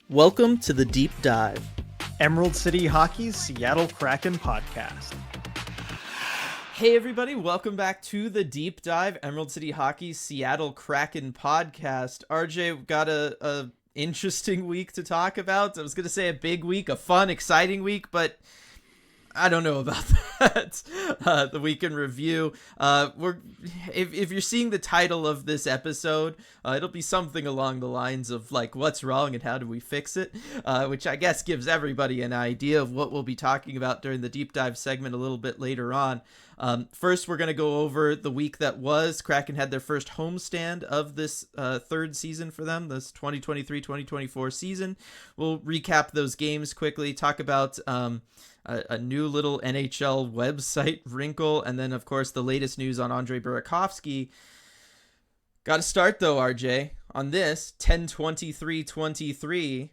Welcome to the Deep Dive, Emerald City Hockey's Seattle Kraken podcast. Hey everybody, welcome back to the Deep Dive, Emerald City Hockey's Seattle Kraken podcast. RJ, got a interesting week to talk about. I was going to say a big week, a fun, exciting week, but I don't know about that. The week in review. If you're seeing the title of this episode, it'll be something along the lines of like, what's wrong and how do we fix it? Which I guess gives everybody an idea of what we'll be talking about during the deep dive segment a little bit later on. First, we're going to go over the week that was. Kraken had their first homestand of this third season for them, this 2023-2024 season. We'll recap those games quickly, talk about a new little NHL website wrinkle, and then, of course, the latest news on Andre Burakovsky. Got to start, though, RJ, on this 10-23-23.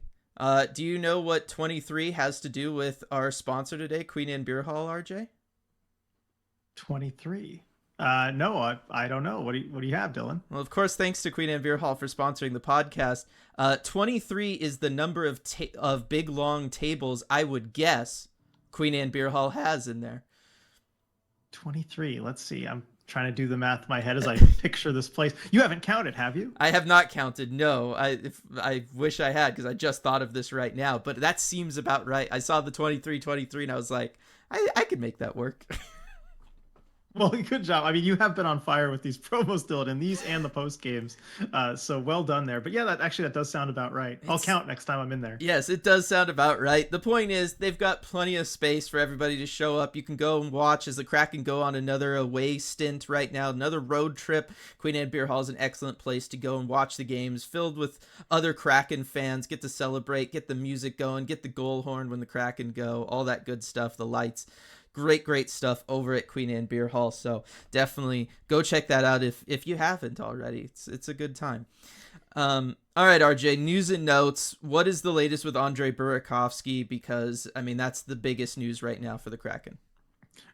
Do you know what 23 has to do with our sponsor today, Queen Anne Beer Hall, RJ? 23. No, I don't know. What do you have, Dylan? Well, of course, thanks to Queen Anne Beer Hall for sponsoring the podcast. 23 is the number of big, long tables, I would guess, Queen Anne Beer Hall has in there. 23. Let's see. I'm trying to do the math in my head as I picture this place. You haven't counted, have you? I have not counted. No, I wish I had, because I just thought of this right now. But that seems about right. I saw the 23, and I was like, I could make that work. Well, good job. I mean, you have been on fire with these promos, Dylan, and these and the post games. So well done there. But yeah, that does sound about right. I'll count next time I'm in there. Yes, it does sound about right. The point is, they've got plenty of space for everybody to show up. You can go and watch as the Kraken go on another away stint right now, another road trip. Queen Anne Beer Hall is an excellent place to go and watch the games, filled with other Kraken fans. Get to celebrate, get the music going, get the goal horn when the Kraken go, all that good stuff, the lights. Great stuff over at Queen Anne Beer Hall. So definitely go check that out if you haven't already. It's a good time. All right, RJ, news and notes. What is the latest with Andre Burakovsky? Because, I mean, that's the biggest news right now for the Kraken.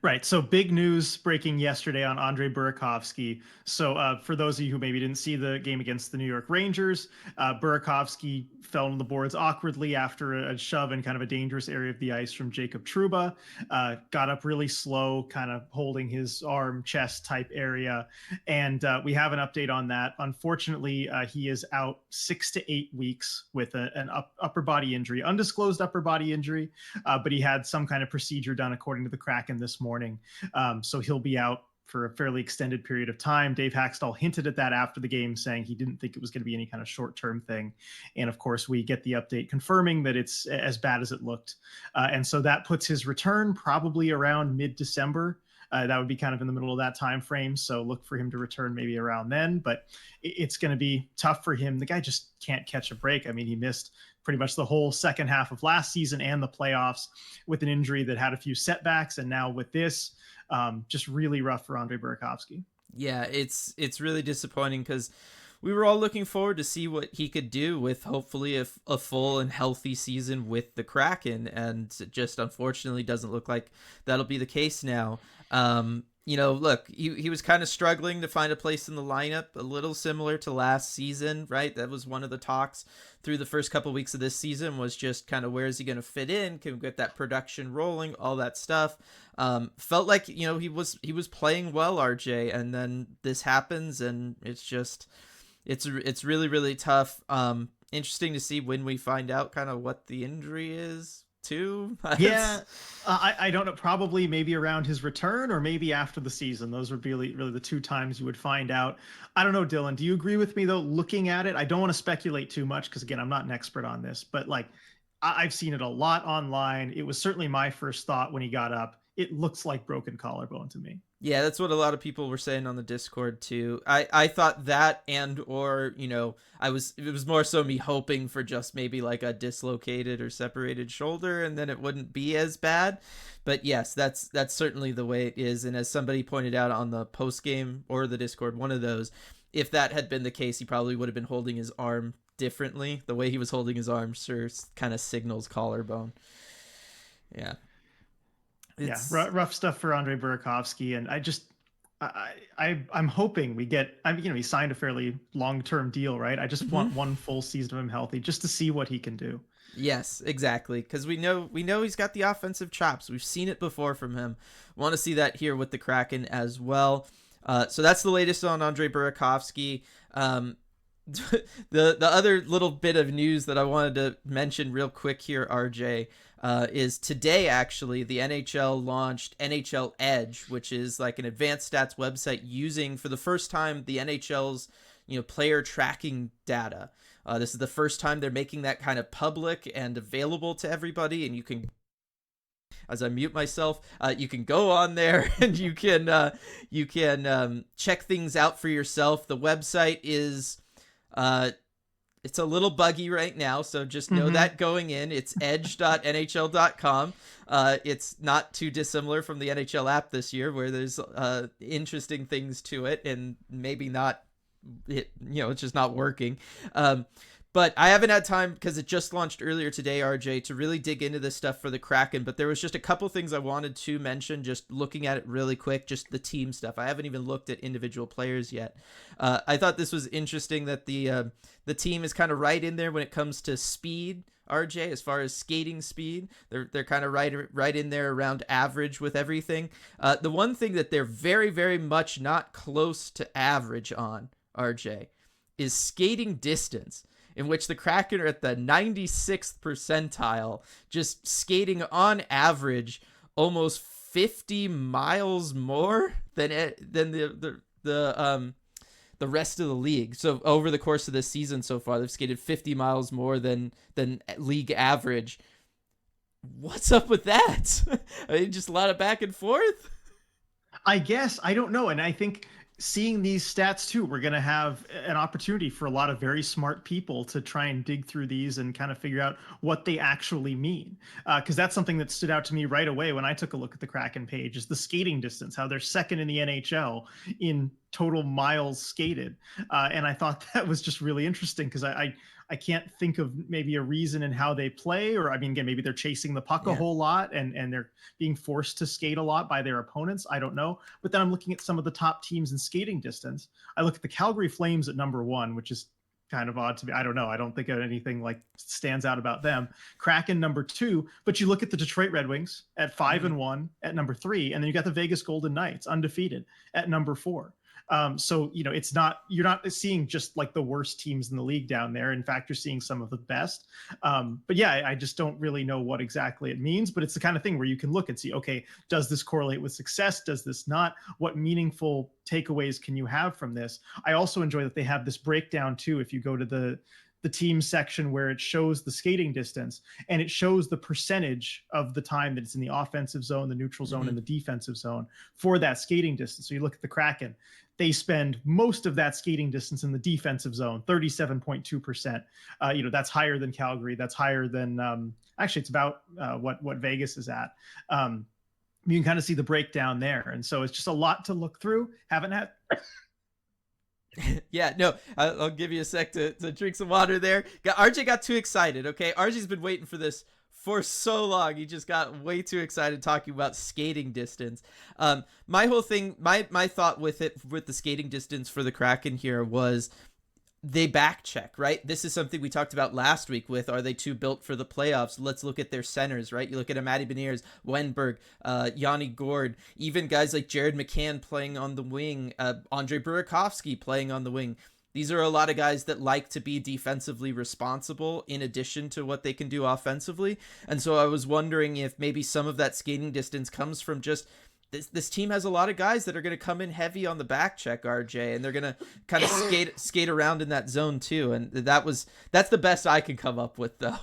Right. So big news breaking yesterday on Andre Burakovsky. So for those of you who maybe didn't see the game against the New York Rangers, Burakovsky fell on the boards awkwardly after a shove in kind of a dangerous area of the ice from Jacob Trouba. Got up really slow, kind of holding his arm, chest type area. And we have an update on that. Unfortunately, he is out 6 to 8 weeks with an upper body injury, undisclosed upper body injury, but he had some kind of procedure done according to the Kraken this morning. So he'll be out for a fairly extended period of time. Dave Haxtell hinted at that after the game, saying he didn't think it was going to be any kind of short-term thing. And of course, we get the update confirming that it's as bad as it looked. And so that puts his return probably around mid-December. That would be kind of in the middle of that time frame. So look for him to return maybe around then, but it's going to be tough for him. The guy just can't catch a break. I mean, he missed pretty much the whole second half of last season and the playoffs with an injury that had a few setbacks. And now with this, just really rough for Andre Burakovsky. Yeah, it's really disappointing, because we were all looking forward to see what he could do with hopefully a full and healthy season with the Kraken, and it just unfortunately doesn't look like that'll be the case now. Look, he was kind of struggling to find a place in the lineup, a little similar to last season, right? That was one of the talks through the first couple of weeks of this season, was just kind of, where is he going to fit in? Can we get that production rolling? All that stuff. Felt like, he was playing well, RJ, and then this happens, and it's just, it's really, really tough. Interesting to see when we find out kind of what the injury is too. Yeah, I don't know, probably maybe around his return or maybe after the season. Those would be really the two times you would find out. I don't know, Dylan, do you agree with me though, looking at it? I don't want to speculate too much, because again, I'm not an expert on this, but like, I've seen it a lot online. It was certainly my first thought when he got up. It looks like broken collarbone to me. Yeah, that's what a lot of people were saying on the Discord too. I thought that, it was more so me hoping for just maybe like a dislocated or separated shoulder, and then it wouldn't be as bad. But yes, that's certainly the way it is. And as somebody pointed out on the post game or the Discord, one of those, if that had been the case, he probably would have been holding his arm differently. The way he was holding his arm sure kind of signals collarbone. Yeah. Rough stuff for Andre Burakovsky. And I'm hoping we get. I mean, he signed a fairly long-term deal, right? I just Hmm. want one full season of him healthy, just to see what he can do. Yes, exactly. Because we know he's got the offensive chops. We've seen it before from him. Want to see that here with the Kraken as well. So that's the latest on Andre Burakovsky. Um, the other little bit of news that I wanted to mention real quick here, RJ, is today actually the NHL launched NHL Edge, which is like an advanced stats website using for the first time the NHL's player tracking data. This is the first time they're making that kind of public and available to everybody, and you can, as I mute myself, you can go on there and you can check things out for yourself. The website is it's a little buggy right now, so just know that going in. It's edge.nhl.com. It's not too dissimilar from the NHL app this year, where there's interesting things to it, and maybe not. It's just not working. But I haven't had time because it just launched earlier today, RJ, to really dig into this stuff for the Kraken. But there was just a couple things I wanted to mention, just looking at it really quick, just the team stuff. I haven't even looked at individual players yet. I thought this was interesting that the team is kind of right in there when it comes to speed, RJ, as far as skating speed. They're kind of right in there around average with everything. The one thing that they're very, very much not close to average on, RJ, is skating distance, in which the Kraken are at the 96th percentile, just skating on average almost 50 miles more than the rest of the league. So over the course of this season so far, they've skated 50 miles more than league average. What's up with that? I mean, just a lot of back and forth. I guess I don't know, and I think seeing these stats too, we're going to have an opportunity for a lot of very smart people to try and dig through these and kind of figure out what they actually mean. Because that's something that stood out to me right away when I took a look at the Kraken page, is the skating distance, how they're second in the NHL in total miles skated. And I thought that was just really interesting because I can't think of maybe a reason in how they play, or I mean, again, maybe they're chasing the puck a whole lot and they're being forced to skate a lot by their opponents. I don't know. But then I'm looking at some of the top teams in skating distance. I look at the Calgary Flames at number 1, which is kind of odd to me. I don't know. I don't think anything like stands out about them. Kraken number 2, but you look at the Detroit Red Wings at 5-1 at number 3, and then you got the Vegas Golden Knights undefeated at number 4. So, it's not, you're not seeing just like the worst teams in the league down there. In fact, you're seeing some of the best. But yeah, I just don't really know what exactly it means, but it's the kind of thing where you can look and see, okay, does this correlate with success? Does this not? What meaningful takeaways can you have from this? I also enjoy that they have this breakdown too. If you go to the team section where it shows the skating distance, and it shows the percentage of the time that it's in the offensive zone, the neutral zone, and the defensive zone for that skating distance. So you look at the Kraken, they spend most of that skating distance in the defensive zone, 37.2%. That's higher than Calgary. That's higher than, actually it's about what Vegas is at. You can kind of see the breakdown there. And so it's just a lot to look through. Haven't had... Yeah, no, I'll give you a sec to drink some water there. RJ got too excited, okay? RJ's been waiting for this for so long. He just got way too excited talking about skating distance. My whole thing, my thought with the skating distance for the Kraken here was they back check, right? This is something we talked about last week with, are they too built for the playoffs? Let's look at their centers, right? You look at a Matty Beniers, Wenberg, Yanni Gord, even guys like Jared McCann playing on the wing, Andre Burakovsky playing on the wing. These are a lot of guys that like to be defensively responsible in addition to what they can do offensively. And so I was wondering if maybe some of that skating distance comes from just this team has a lot of guys that are going to come in heavy on the back check, RJ, and they're going to kind of skate around in that zone too. And that's the best I can come up with, though.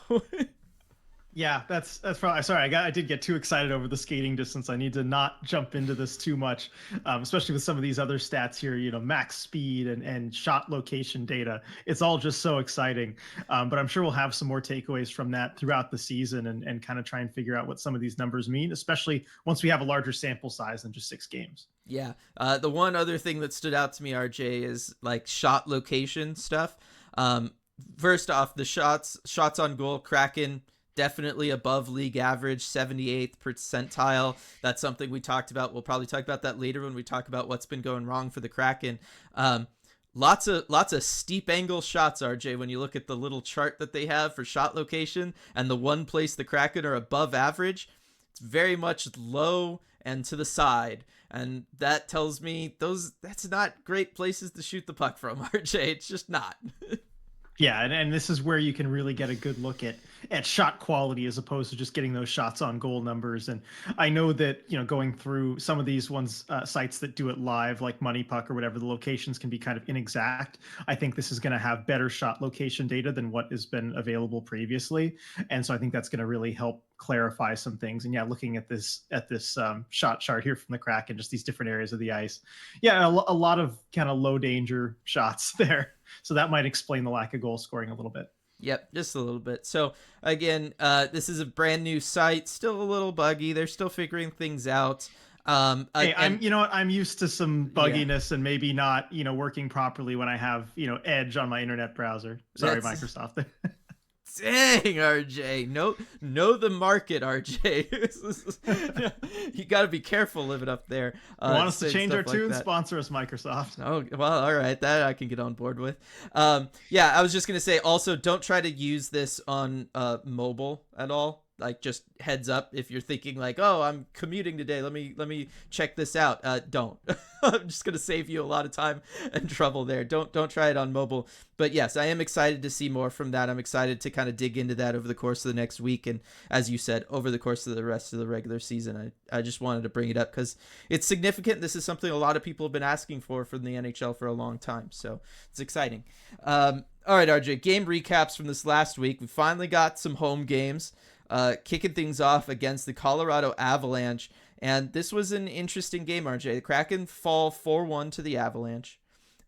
Yeah, that's probably, sorry. I did get too excited over the skating distance. I need to not jump into this too much, especially with some of these other stats here. Max speed and shot location data. It's all just so exciting. But I'm sure we'll have some more takeaways from that throughout the season and kind of try and figure out what some of these numbers mean, especially once we have a larger sample size than just 6 games. Yeah. The one other thing that stood out to me, RJ, is like shot location stuff. First off, the shots on goal, Kraken definitely above league average, 78th percentile. That's something we talked about. We'll probably talk about that later when we talk about what's been going wrong for the Kraken. Lots of steep angle shots, RJ, when you look at the little chart that they have for shot location, and the one place the Kraken are above average, it's very much low and to the side. And that tells me that's not great places to shoot the puck from, RJ. It's just not. Yeah, and this is where you can really get a good look at shot quality as opposed to just getting those shots on goal numbers. And I know that, going through some of these ones, sites that do it live, like Money Puck or whatever, the locations can be kind of inexact. I think this is going to have better shot location data than what has been available previously. And so I think that's going to really help clarify some things. And yeah, looking at this shot chart here from the Kraken, just these different areas of the ice. Yeah, a lot of kind of low danger shots there. So that might explain the lack of goal scoring a little bit. Yep, just a little bit. So again, this is a brand new site, still a little buggy. They're still figuring things out. Hey, I'm used to some bugginess and maybe not, working properly when I have, Edge on my internet browser. Sorry, Microsoft. Dang, RJ. Know the market, RJ. You got to be careful living up there. You want us to change our tune? Sponsor us, Microsoft. Oh, well, all right. That I can get on board with. Yeah, I was just going to say, also, don't try to use this on mobile at all. Like, just heads up if you're thinking like, oh, I'm commuting today, let me check this out. Don't. I'm just gonna save you a lot of time and trouble there. Don't try it on mobile. But yes, I am excited to see more from that. I'm excited to kind of dig into that over the course of the next week, and as you said, over the course of the rest of the regular season. I just wanted to bring it up because it's significant. This is something a lot of people have been asking for from the NHL for a long time, so it's exciting. All right, RJ, game recaps from this last week. We finally got some home games. Kicking things off against the Colorado Avalanche. And this was an interesting game, RJ. The Kraken fall 4-1 to the Avalanche.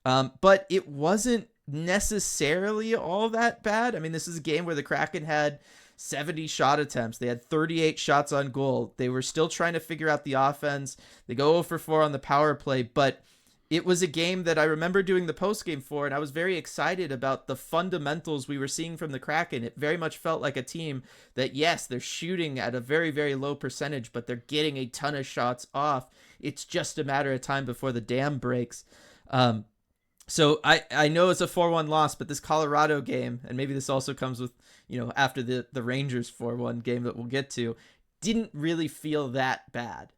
But it wasn't necessarily all that bad. I mean, this is a game where the Kraken had 70 shot attempts. They had 38 shots on goal. They were still trying to figure out the offense. They go 0 for 4 on the power play, but it was a game that I remember doing the postgame for, and I was very excited about the fundamentals we were seeing from the Kraken. It very much felt like a team that, yes, they're shooting at a very, very low percentage, but they're getting a ton of shots off. It's just a matter of time before the dam breaks. So I know it's a 4-1 loss, but this Colorado game, and maybe this also comes with, after the Rangers 4-1 game that we'll get to, didn't really feel that bad.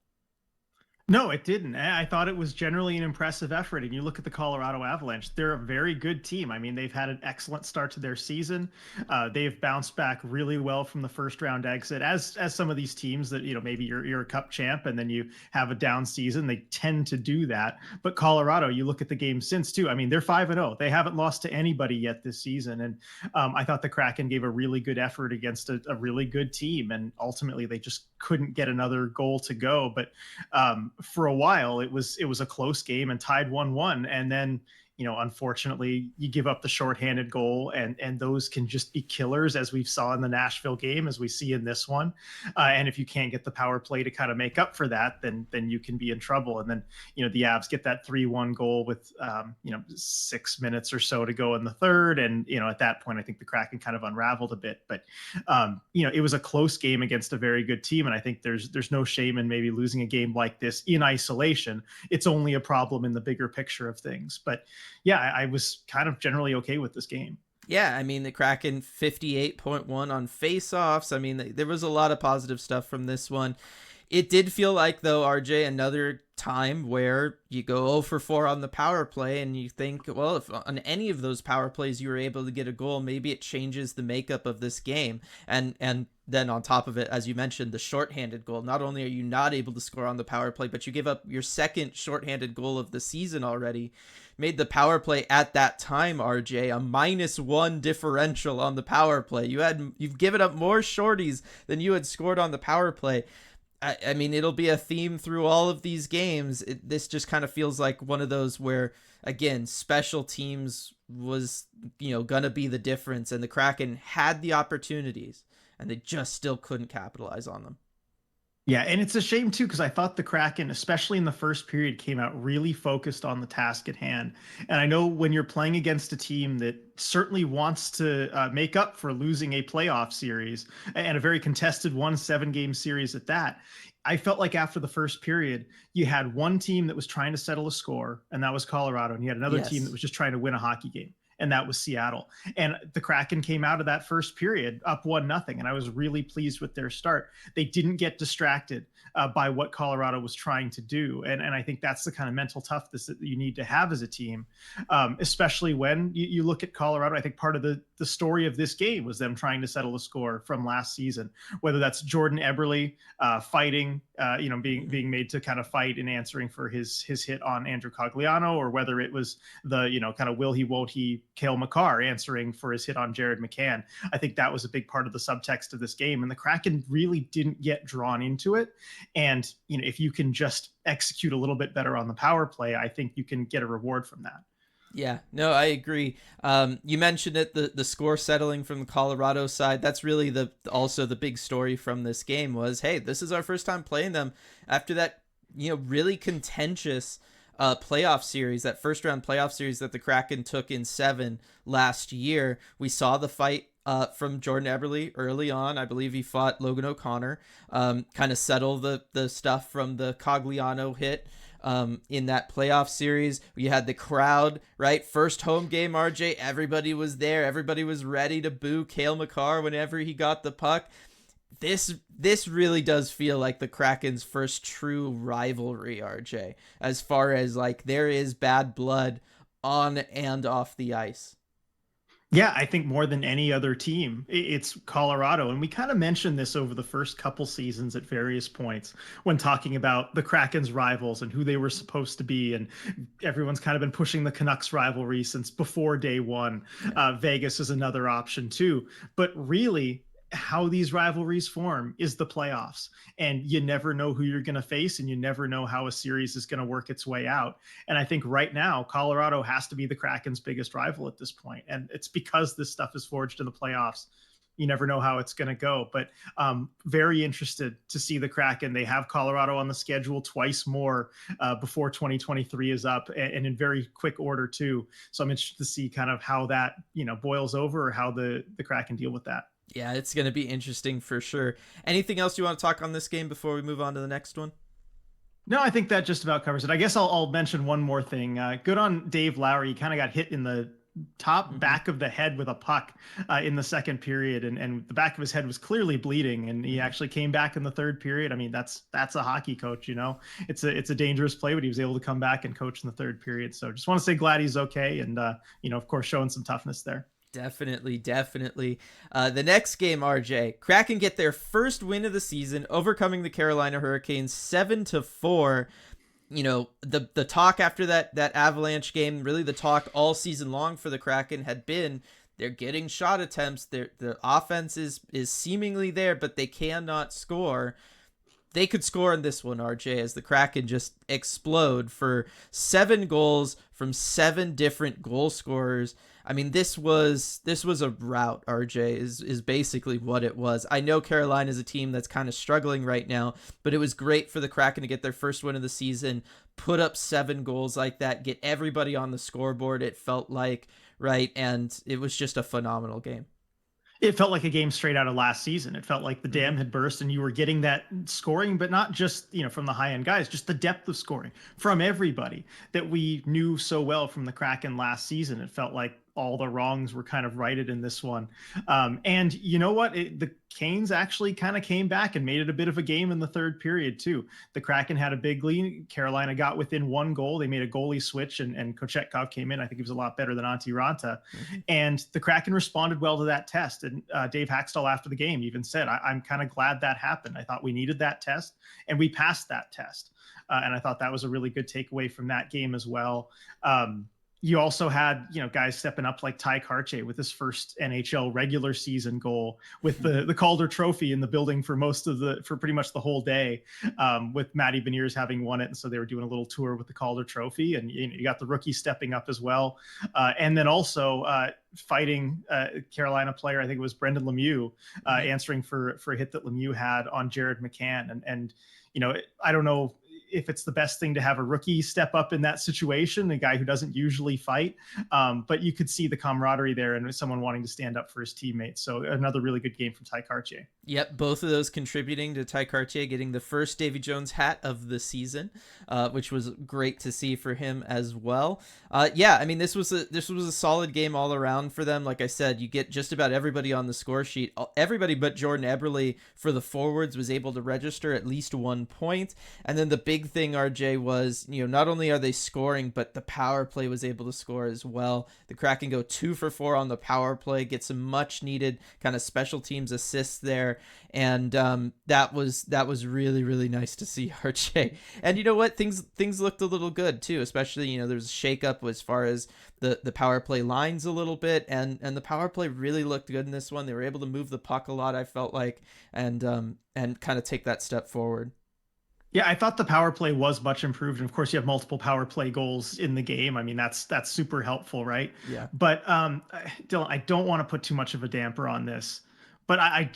No, it didn't. I thought it was generally an impressive effort. And you look at the Colorado Avalanche, they're a very good team. I mean, they've had an excellent start to their season. They've bounced back really well from the first round exit, as some of these teams that, maybe you're a cup champ and then you have a down season. They tend to do that. But Colorado, you look at the game since too. I mean, they're 5-0. They haven't lost to anybody yet this season. And I thought the Kraken gave a really good effort against a really good team. And ultimately, they just couldn't get another goal to go. But for a while, it was a close game and tied 1-1. And then, unfortunately, you give up the shorthanded goal, and those can just be killers, as we saw in the Nashville game, as we see in this one. And if you can't get the power play to kind of make up for that, then you can be in trouble. And then, the Avs get that 3-1 goal with, 6 minutes or so to go in the third. And, at that point, I think the Kraken kind of unraveled a bit. But, it was a close game against a very good team. And I think there's no shame in maybe losing a game like this in isolation. It's only a problem in the bigger picture of things. But yeah, I was kind of generally okay with this game. Yeah, I mean, the Kraken 58.1 on faceoffs. I mean, there was a lot of positive stuff from this one. It did feel like, though, RJ, another time where you go 0 for 4 on the power play and you think, well, if on any of those power plays you were able to get a goal, maybe it changes the makeup of this game. And then on top of it, as you mentioned, the shorthanded goal. Not only are you not able to score on the power play, but you give up your second shorthanded goal of the season already. Made the power play at that time, RJ, a -1 differential on the power play. You've given up more shorties than you had scored on the power play. I mean, it'll be a theme through all of these games. This just kind of feels like one of those where, again, special teams was, going to be the difference. And the Kraken had the opportunities and they just still couldn't capitalize on them. Yeah, and it's a shame too, because I thought the Kraken, especially in the first period, came out really focused on the task at hand. And I know when you're playing against a team that certainly wants to make up for losing a playoff series and a very contested 1-7 game series at that, I felt like after the first period, you had one team that was trying to settle a score, and that was Colorado, and you had another team that Yes. was just trying to win a hockey game, and that was Seattle. And the Kraken came out of that first period up 1-0, and I was really pleased with their start. They didn't get distracted by what Colorado was trying to do. And I think that's the kind of mental toughness that you need to have as a team, especially when you look at Colorado. I think part of the story of this game was them trying to settle a score from last season, whether that's Jordan Eberle fighting, being made to kind of fight and answering for his hit on Andrew Cogliano, or whether it was the, kind of will he, won't he, Cale Makar answering for his hit on Jared McCann. I think that was a big part of the subtext of this game. And the Kraken really didn't get drawn into it. And, if you can just execute a little bit better on the power play, I think you can get a reward from that. Yeah, no, I agree. You mentioned it, the score settling from the Colorado side. That's really also the big story from this game was, hey, this is our first time playing them after that, really contentious playoff series, that first round playoff series that the Kraken took in 7 last year. We saw the fight from Jordan Eberle early on. I believe he fought Logan O'Connor, kind of settle the stuff from the Cogliano hit. In that playoff series, you had the crowd, right? First home game, RJ, everybody was there. Everybody was ready to boo Cale Makar whenever he got the puck. This really does feel like the Kraken's first true rivalry, RJ, as far as like there is bad blood on and off the ice. Yeah, I think more than any other team, it's Colorado. And we kind of mentioned this over the first couple seasons at various points when talking about the Kraken's rivals and who they were supposed to be. And everyone's kind of been pushing the Canucks rivalry since before day one. Vegas is another option too. But really, how these rivalries form is the playoffs, and you never know who you're going to face, and you never know how a series is going to work its way out. And I think right now Colorado has to be the Kraken's biggest rival at this point, and it's because this stuff is forged in the playoffs. You never know how it's going to go, but very interested to see the Kraken. They have Colorado on the schedule twice more before 2023 is up, and in very quick order too. So I'm interested to see kind of how that boils over, or how the Kraken deal with that. Yeah, it's going to be interesting for sure. Anything else you want to talk on this game before we move on to the next one? No, I think that just about covers it. I guess I'll mention one more thing. Good on Dave Lowry. He kind of got hit in the top back of the head with a puck in the second period, and the back of his head was clearly bleeding, and he actually came back in the third period. I mean, that's a hockey coach, it's a dangerous play, but he was able to come back and coach in the third period. So just want to say glad he's okay, and of course showing some toughness there. Definitely. The next game, RJ, Kraken get their first win of the season, overcoming the Carolina Hurricanes 7-4. The talk after that Avalanche game, really the talk all season long for the Kraken had been they're getting shot attempts. The offense is seemingly there, but they cannot score. They could score in this one, RJ, as the Kraken just explode for 7 goals from 7 different goal scorers. I mean, this was a rout, RJ, is basically what it was. I know Carolina is a team that's kind of struggling right now, but it was great for the Kraken to get their first win of the season, put up 7 goals like that, get everybody on the scoreboard, it felt like, right? And it was just a phenomenal game. It felt like a game straight out of last season. It felt like the dam had burst, and you were getting that scoring, but not just, from the high end guys, just the depth of scoring from everybody that we knew so well from the Kraken last season. It felt like all the wrongs were kind of righted in this one. And you know what? The Canes actually kind of came back and made it a bit of a game in the third period too. The Kraken had a big lead. Carolina got within 1 goal. They made a goalie switch, and Kochetkov came in. I think he was a lot better than Antti Ranta. And the Kraken responded well to that test. And Dave Haxtell after the game even said, I'm kind of glad that happened. I thought we needed that test, and we passed that test. And I thought that was a really good takeaway from that game as well. you also had, guys stepping up like Ty Karche with his first NHL regular season goal, with the Calder Trophy in the building for pretty much the whole day, with Matty Beniers having won it. And so they were doing a little tour with the Calder Trophy, and you got the rookie stepping up as well. And then also fighting Carolina player, I think it was Brendan Lemieux, answering for a hit that Lemieux had on Jared McCann. And I don't know if it's the best thing to have a rookie step up in that situation, a guy who doesn't usually fight. But you could see the camaraderie there and someone wanting to stand up for his teammates. So another really good game from Ty Karche. Yep, both of those contributing to Ty Karche getting the first Davy Jones hat of the season, which was great to see for him as well. Yeah, I mean, this was a solid game all around for them. Like I said, you get just about everybody on the score sheet. Everybody but Jordan Eberle for the forwards was able to register at least 1 point. And then the big thing, RJ, was, not only are they scoring, but the power play was able to score as well. The Kraken go 2 for 4 on the power play, get some much needed kind of special teams assists there. And that was really, really nice to see, RJ. And you know what? Things looked a little good too, especially, there was a shakeup as far as the power play lines a little bit, and the power play really looked good in this one. They were able to move the puck a lot, I felt like, and kind of take that step forward. Yeah, I thought the power play was much improved. And of course, you have multiple power play goals in the game. I mean, that's super helpful, right? Yeah. But Dylan, I don't want to put too much of a damper on this, but I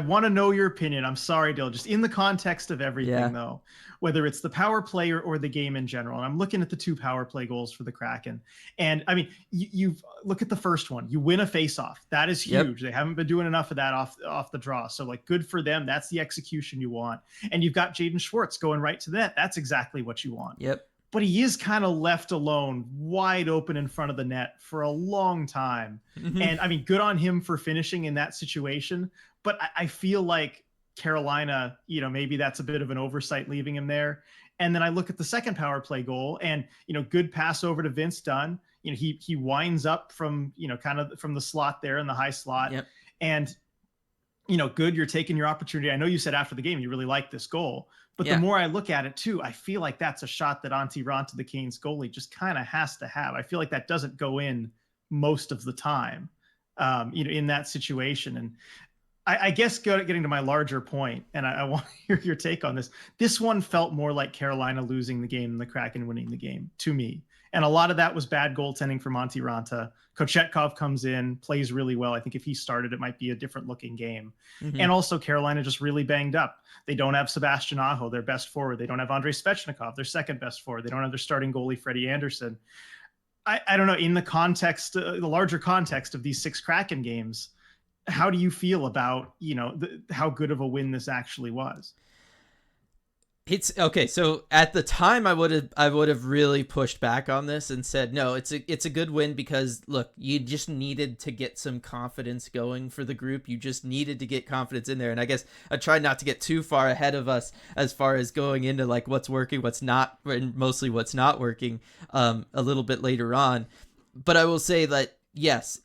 want to know your opinion. I'm sorry, Dylan, just in the context of everything, though, whether it's the power play or the game in general. And I'm looking at the 2 power play goals for the Kraken. And I mean, you look at the first one, you win a faceoff. That is huge. They haven't been doing enough of that off the draw. So like, good for them. That's the execution you want. And you've got Jaden Schwartz going right to that. That's exactly what you want. Yep. But he is kind of left alone, wide open in front of the net for a long time. Mm-hmm. And I mean, good on him for finishing in that situation. But I feel like Carolina, maybe that's a bit of an oversight leaving him there. And then I look at the second power play goal, and, good pass over to Vince Dunn. He winds up from, kind of from the slot there in the high slot. Yep. And, good, you're taking your opportunity. I know you said after the game you really liked this goal. But Yeah. the more I look at it too, I feel like that's a shot that Antti Raanta, the Canes goalie, just kind of has to have. I feel like that doesn't go in most of the time, in that situation. And I guess getting to my larger point, and I want to hear your take on this. This one felt more like Carolina losing the game than the Kraken winning the game to me. And a lot of that was bad goaltending from Antti Raanta. Kochetkov comes in, plays really well. I think if he started, it might be a different looking game. Mm-hmm. And also Carolina just really banged up. They don't have Sebastian Aho, their best forward. They don't have Andrei Svechnikov, their second best forward. They don't have their starting goalie, Freddie Anderson. I don't know, in the context, the larger context of these 6 Kraken games, how do you feel about, how good of a win this actually was? It's okay. So at the time, I would have really pushed back on this and said, no, it's a good win because look, you just needed to get some confidence going for the group. You just needed to get confidence in there. And I guess I tried not to get too far ahead of us as far as going into like what's working, what's not, and mostly what's not working a little bit later on. But I will say that, yes,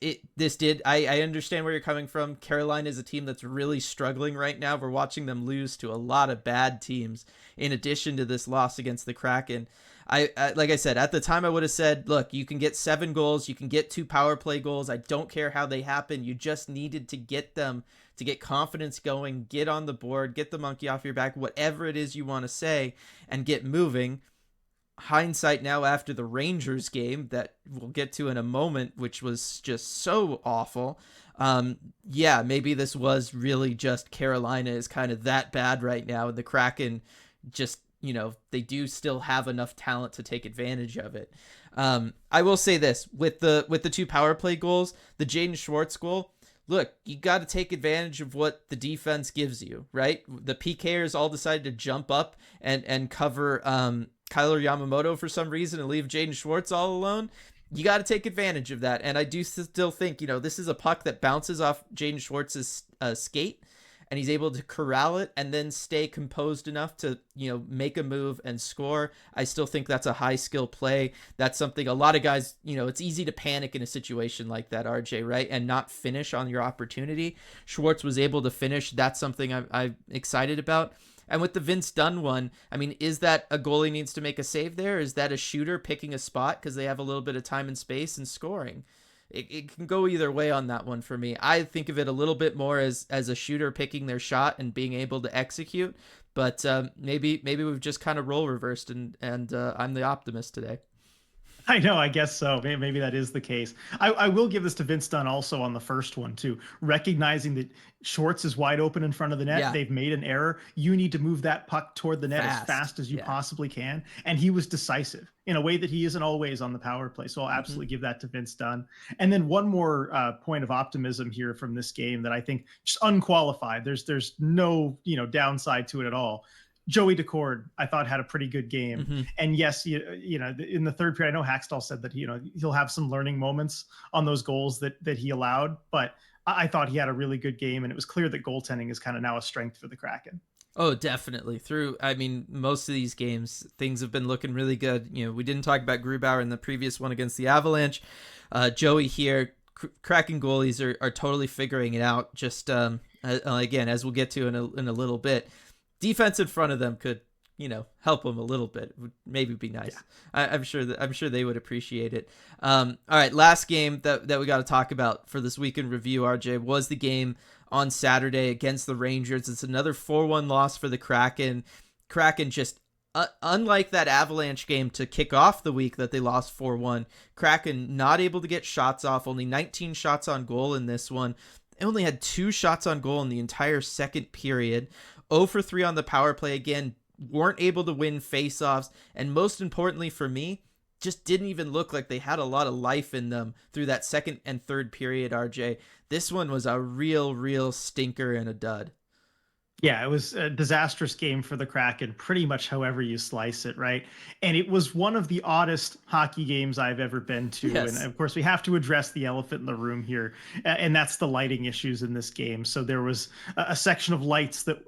I understand where you're coming from. Carolina is a team that's really struggling right now. We're watching them lose to a lot of bad teams in addition to this loss against the Kraken. I like I said, at the time I would have said, look, you can get 7 goals, you can get 2 power play goals. I don't care how they happen. You just needed to get them, to get confidence going, get on the board, get the monkey off your back, whatever it is you want to say, and get moving. Hindsight now after the Rangers game that we'll get to in a moment, which was just so awful. Yeah, maybe this was really just Carolina is kind of that bad right now, and the Kraken just, they do still have enough talent to take advantage of it. I will say this with the 2 power play goals, the Jaden Schwartz goal. Look, you got to take advantage of what the defense gives you, right? The PKers all decided to jump up and cover Kyler Yamamoto for some reason and leave Jaden Schwartz all alone. You got to take advantage of that. And I do still think, this is a puck that bounces off Jaden Schwartz's skate, and he's able to corral it and then stay composed enough to, make a move and score. I still think that's a high skill play. That's something a lot of guys, it's easy to panic in a situation like that, RJ, right? And not finish on your opportunity. Schwartz was able to finish. That's something I'm excited about. And with the Vince Dunn one, I mean, is that a goalie needs to make a save there? Is that a shooter picking a spot because they have a little bit of time and space and scoring? It can go either way on that one for me. I think of it a little bit more as a shooter picking their shot and being able to execute. But maybe we've just kind of role reversed, and I'm the optimist today. I know, I guess so. Maybe that is the case. I will give this to Vince Dunn also on the first one, too. Recognizing that Schwartz is wide open in front of the net. Yeah. They've made an error. You need to move that puck toward the net as fast as you possibly can. And he was decisive in a way that he isn't always on the power play. So I'll absolutely give that to Vince Dunn. And then one more point of optimism here from this game that I think just unqualified. There's no downside to it at all. Joey Decord, I thought, had a pretty good game. And yes, in the third period, I know Hackstall said that he'll have some learning moments on those goals that he allowed, but I thought he had a really good game, and it was clear that goaltending is kind of now a strength for the Kraken. Oh, definitely. Most of these games, things have been looking really good. We didn't talk about Grubauer in the previous one against the Avalanche. Joey here, Kraken goalies are totally figuring it out. Just again, as we'll get to in a little bit. Defense in front of them could, help them a little bit. Would maybe be nice. Yeah. I'm sure they would appreciate it. All right, last game that we got to talk about for this weekend review, RJ, was the game on Saturday against the Rangers. It's another 4-1 loss for the Kraken. Kraken just unlike that Avalanche game to kick off the week that they lost 4-1. Kraken not able to get shots off. Only 19 shots on goal in this one. They only had 2 shots on goal in the entire second period. 0 for 3 on the power play again, weren't able to win faceoffs, and most importantly for me, just didn't even look like they had a lot of life in them through that second and third period, RJ. This one was a real stinker and a dud. Yeah, it was a disastrous game for the Kraken, pretty much however you slice it, right? And it was one of the oddest hockey games I've ever been to. Yes. And of course, we have to address the elephant in the room here, and that's the lighting issues in this game. So there was a section of lights that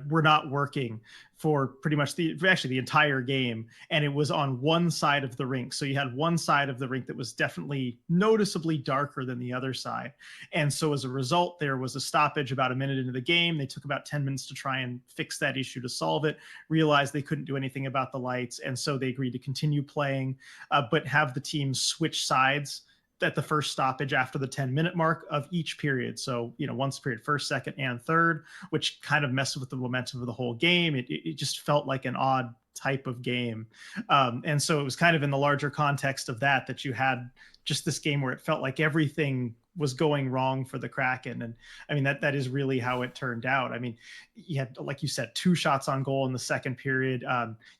were not working for pretty much the entire game, and it was on one side of the rink. So you had one side of the rink that was definitely noticeably darker than the other side. And so as a result, there was a stoppage about a minute into the game. They took about 10 minutes to try and fix that issue, to solve it, realized they couldn't do anything about the lights, and so they agreed to continue playing, but have the teams switch sides at the first stoppage after the 10-minute mark of each period. So, once period, first, second, and third, which kind of messed with the momentum of the whole game. It just felt like an odd type of game. And so it was kind of in the larger context of that you had just this game where it felt like everything was going wrong for the Kraken. And I mean, that is really how it turned out. I mean, you had, like you said, 2 shots on goal in the second period.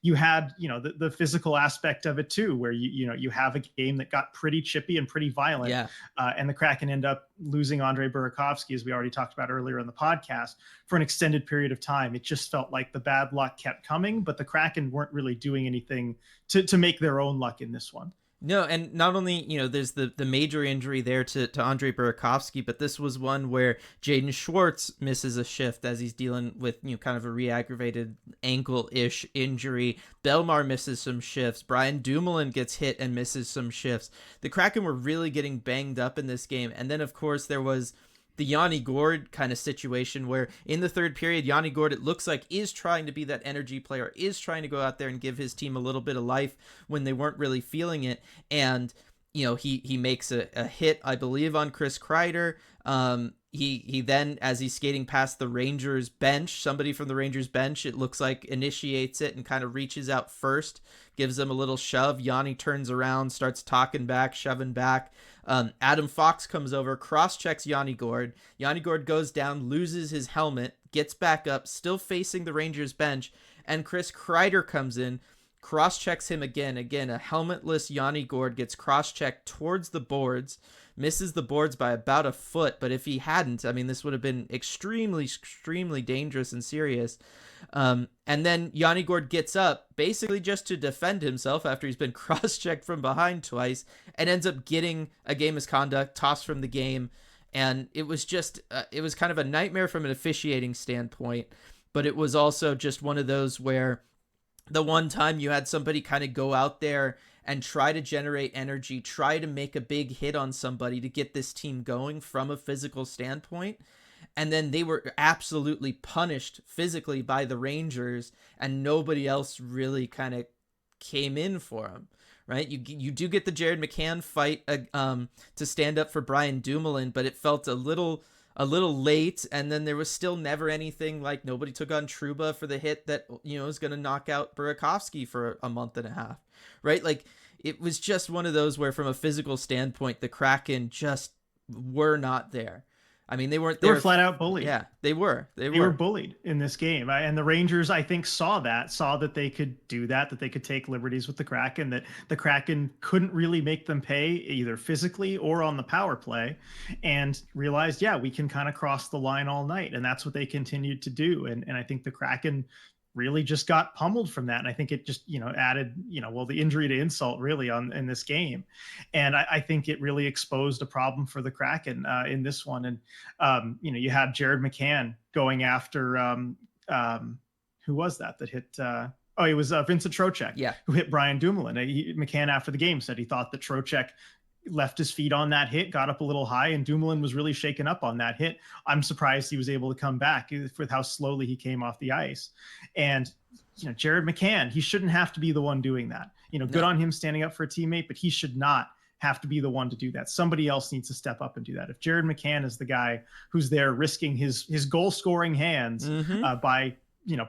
You had, the physical aspect of it too, where you have a game that got pretty chippy and pretty violent. Yeah. And the Kraken end up losing Andre Burakovsky, as we already talked about earlier in the podcast, for an extended period of time. It just felt like the bad luck kept coming, but the Kraken weren't really doing anything to make their own luck in this one. No, and not only, there's the major injury there to Andre Burakovsky, but this was one where Jaden Schwartz misses a shift as he's dealing with, kind of a re-aggravated ankle-ish injury. Belmar misses some shifts. Brian Dumoulin gets hit and misses some shifts. The Kraken were really getting banged up in this game. And then, of course, there was the Yanni Gourde kind of situation where in the third period, Yanni Gourde, it looks like, is trying to be that energy player, is trying to go out there and give his team a little bit of life when they weren't really feeling it. And, he makes a hit, I believe, on Chris Kreider. He then, as he's skating past the Rangers bench, somebody from the Rangers bench, it looks like, initiates it and kind of reaches out first, gives him a little shove. Yanni turns around, starts talking back, shoving back. Adam Fox comes over, cross-checks Yanni Gourde. Yanni Gourde goes down, loses his helmet, gets back up, still facing the Rangers bench, and Chris Kreider comes in, cross-checks him again. Again, a helmetless Yanni Gourde gets cross-checked towards the boards, misses the boards by about a foot, but if he hadn't, I mean, this would have been extremely dangerous and serious. And then Yanni Gourde gets up basically just to defend himself after he's been cross-checked from behind twice and ends up getting a game misconduct, tossed from the game. And it was just, it was kind of a nightmare from an officiating standpoint, but it was also just one of those where the one time you had somebody kind of go out there and try to generate energy, try to make a big hit on somebody to get this team going from a physical standpoint. And then they were absolutely punished physically by the Rangers, and nobody else really kind of came in for them, right? You do get the Jared McCann fight to stand up for Brian Dumoulin, but it felt a little late, and then there was still never anything like nobody took on Trouba for the hit that, you know, is going to knock out Burakovsky for a month and a half, right? Like, it was just one of those where from a physical standpoint, the Kraken just were not there. I mean, they weren't there. They were flat out bullied. Yeah, they were. They were bullied in this game. And the Rangers, I think, saw that they could do that they could take liberties with the Kraken, that the Kraken couldn't really make them pay either physically or on the power play, and realized, yeah, we can kind of cross the line all night. And that's what they continued to do. And I think the Kraken really just got pummeled from that. And I think it just, added, the injury to insult really in this game. And I think it really exposed a problem for the Kraken in this one. And, you had Jared McCann going after, who was that hit, it was Vincent Trocheck, who hit Brian Dumoulin. McCann after the game said he thought that Trocheck left his feet on that hit, got up a little high, and Dumoulin was really shaken up on that hit. I'm surprised he was able to come back with how slowly he came off the ice. And, Jared McCann, he shouldn't have to be the one doing that. Good on him standing up for a teammate, but he should not have to be the one to do that. Somebody else needs to step up and do that. If Jared McCann is the guy who's there risking his goal scoring hands by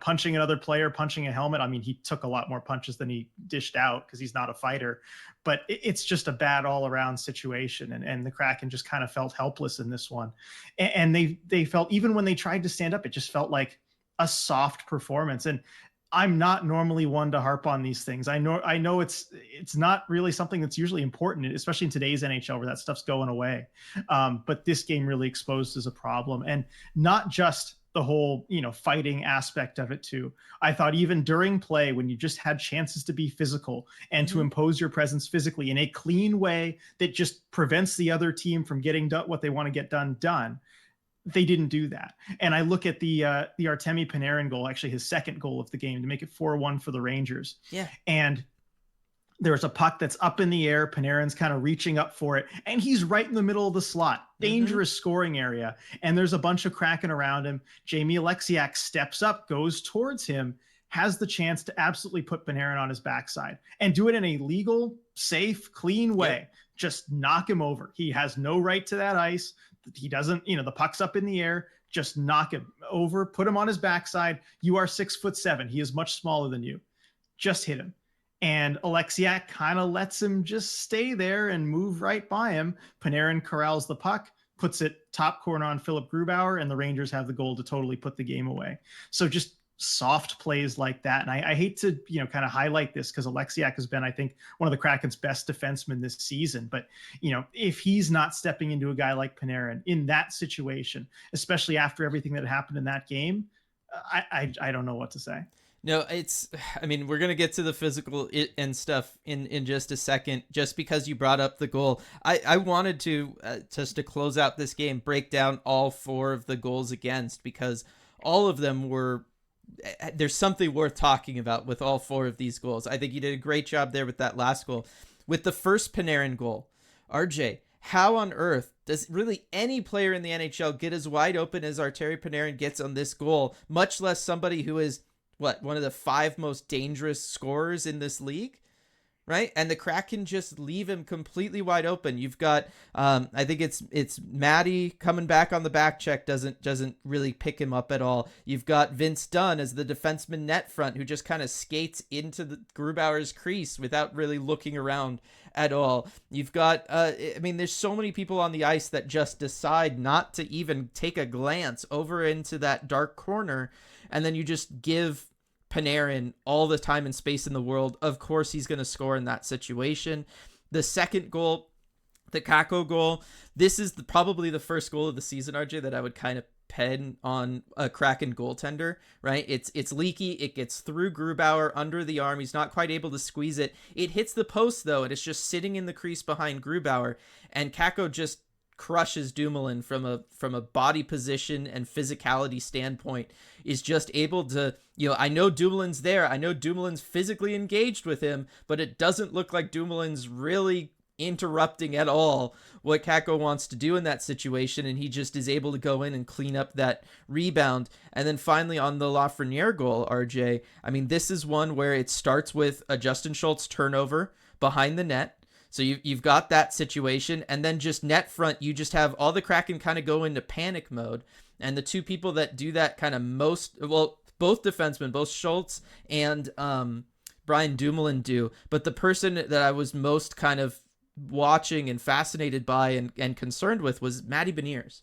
punching another player, punching a helmet. I mean, he took a lot more punches than he dished out because he's not a fighter, but it's just a bad all around situation. And the Kraken just kind of felt helpless in this one. And they felt, even when they tried to stand up, it just felt like a soft performance. And I'm not normally one to harp on these things. I know it's not really something that's usually important, especially in today's NHL where that stuff's going away. But this game really exposed as a problem, and not just the whole, fighting aspect of it too. I thought even during play, when you just had chances to be physical and to impose your presence physically in a clean way that just prevents the other team from getting done what they want to get done, they didn't do that. And I look at the Artemi Panarin goal, actually his second goal of the game, to make it 4-1 for the Rangers. Yeah. And there's a puck that's up in the air. Panarin's kind of reaching up for it, and he's right in the middle of the slot. Dangerous scoring area. And there's a bunch of Kraken around him. Jamie Alexiak steps up, goes towards him, has the chance to absolutely put Panarin on his backside and do it in a legal, safe, clean way. Yep. Just knock him over. He has no right to that ice. He doesn't, the puck's up in the air. Just knock him over, put him on his backside. You are 6'7". He is much smaller than you. Just hit him. And Alexiak kind of lets him just stay there and move right by him. Panarin corrals the puck, puts it top corner on Philip Grubauer, and the Rangers have the goal to totally put the game away. So just soft plays like that. And I hate to, kind of highlight this because Alexiak has been, I think, one of the Kraken's best defensemen this season. But, if he's not stepping into a guy like Panarin in that situation, especially after everything that happened in that game, I don't know what to say. No, we're going to get to the physical and stuff in just a second, just because you brought up the goal. I wanted to, just to close out this game, break down all 4 of the goals against, because all of them there's something worth talking about with all 4 of these goals. I think you did a great job there with that last goal. With the first Panarin goal, RJ, how on earth does really any player in the NHL get as wide open as Artemi Panarin gets on this goal, much less somebody who is one of the 5 most dangerous scorers in this league, right? And the Kraken just leave him completely wide open. You've got, I think it's Matty coming back on the back check, doesn't really pick him up at all. You've got Vince Dunn as the defenseman net front, who just kind of skates into the Grubauer's crease without really looking around at all. You've got, there's so many people on the ice that just decide not to even take a glance over into that dark corner. And then you just give Panarin all the time and space in the world. Of course, he's going to score in that situation. The second goal, the Kakko goal, this is probably the first goal of the season, RJ, that I would kind of pen on a Kraken goaltender, right? It's leaky. It gets through Grubauer under the arm. He's not quite able to squeeze it. It hits the post, though, and it's just sitting in the crease behind Grubauer. And Kakko just crushes Dumoulin from a body position and physicality standpoint, is just able to, I know Dumoulin's there. I know Dumoulin's physically engaged with him, but it doesn't look like Dumoulin's really interrupting at all what Kakko wants to do in that situation, and he just is able to go in and clean up that rebound. And then finally on the Lafreniere goal, RJ, I mean, this is one where it starts with a Justin Schultz turnover behind the net. So you've got that situation, and then just net front, you just have all the Kraken kind of go into panic mode, and the two people that do that kind of most, well, both defensemen, both Schultz and Brian Dumoulin do, but the person that I was most kind of watching and fascinated by and concerned with was Matty Beniers.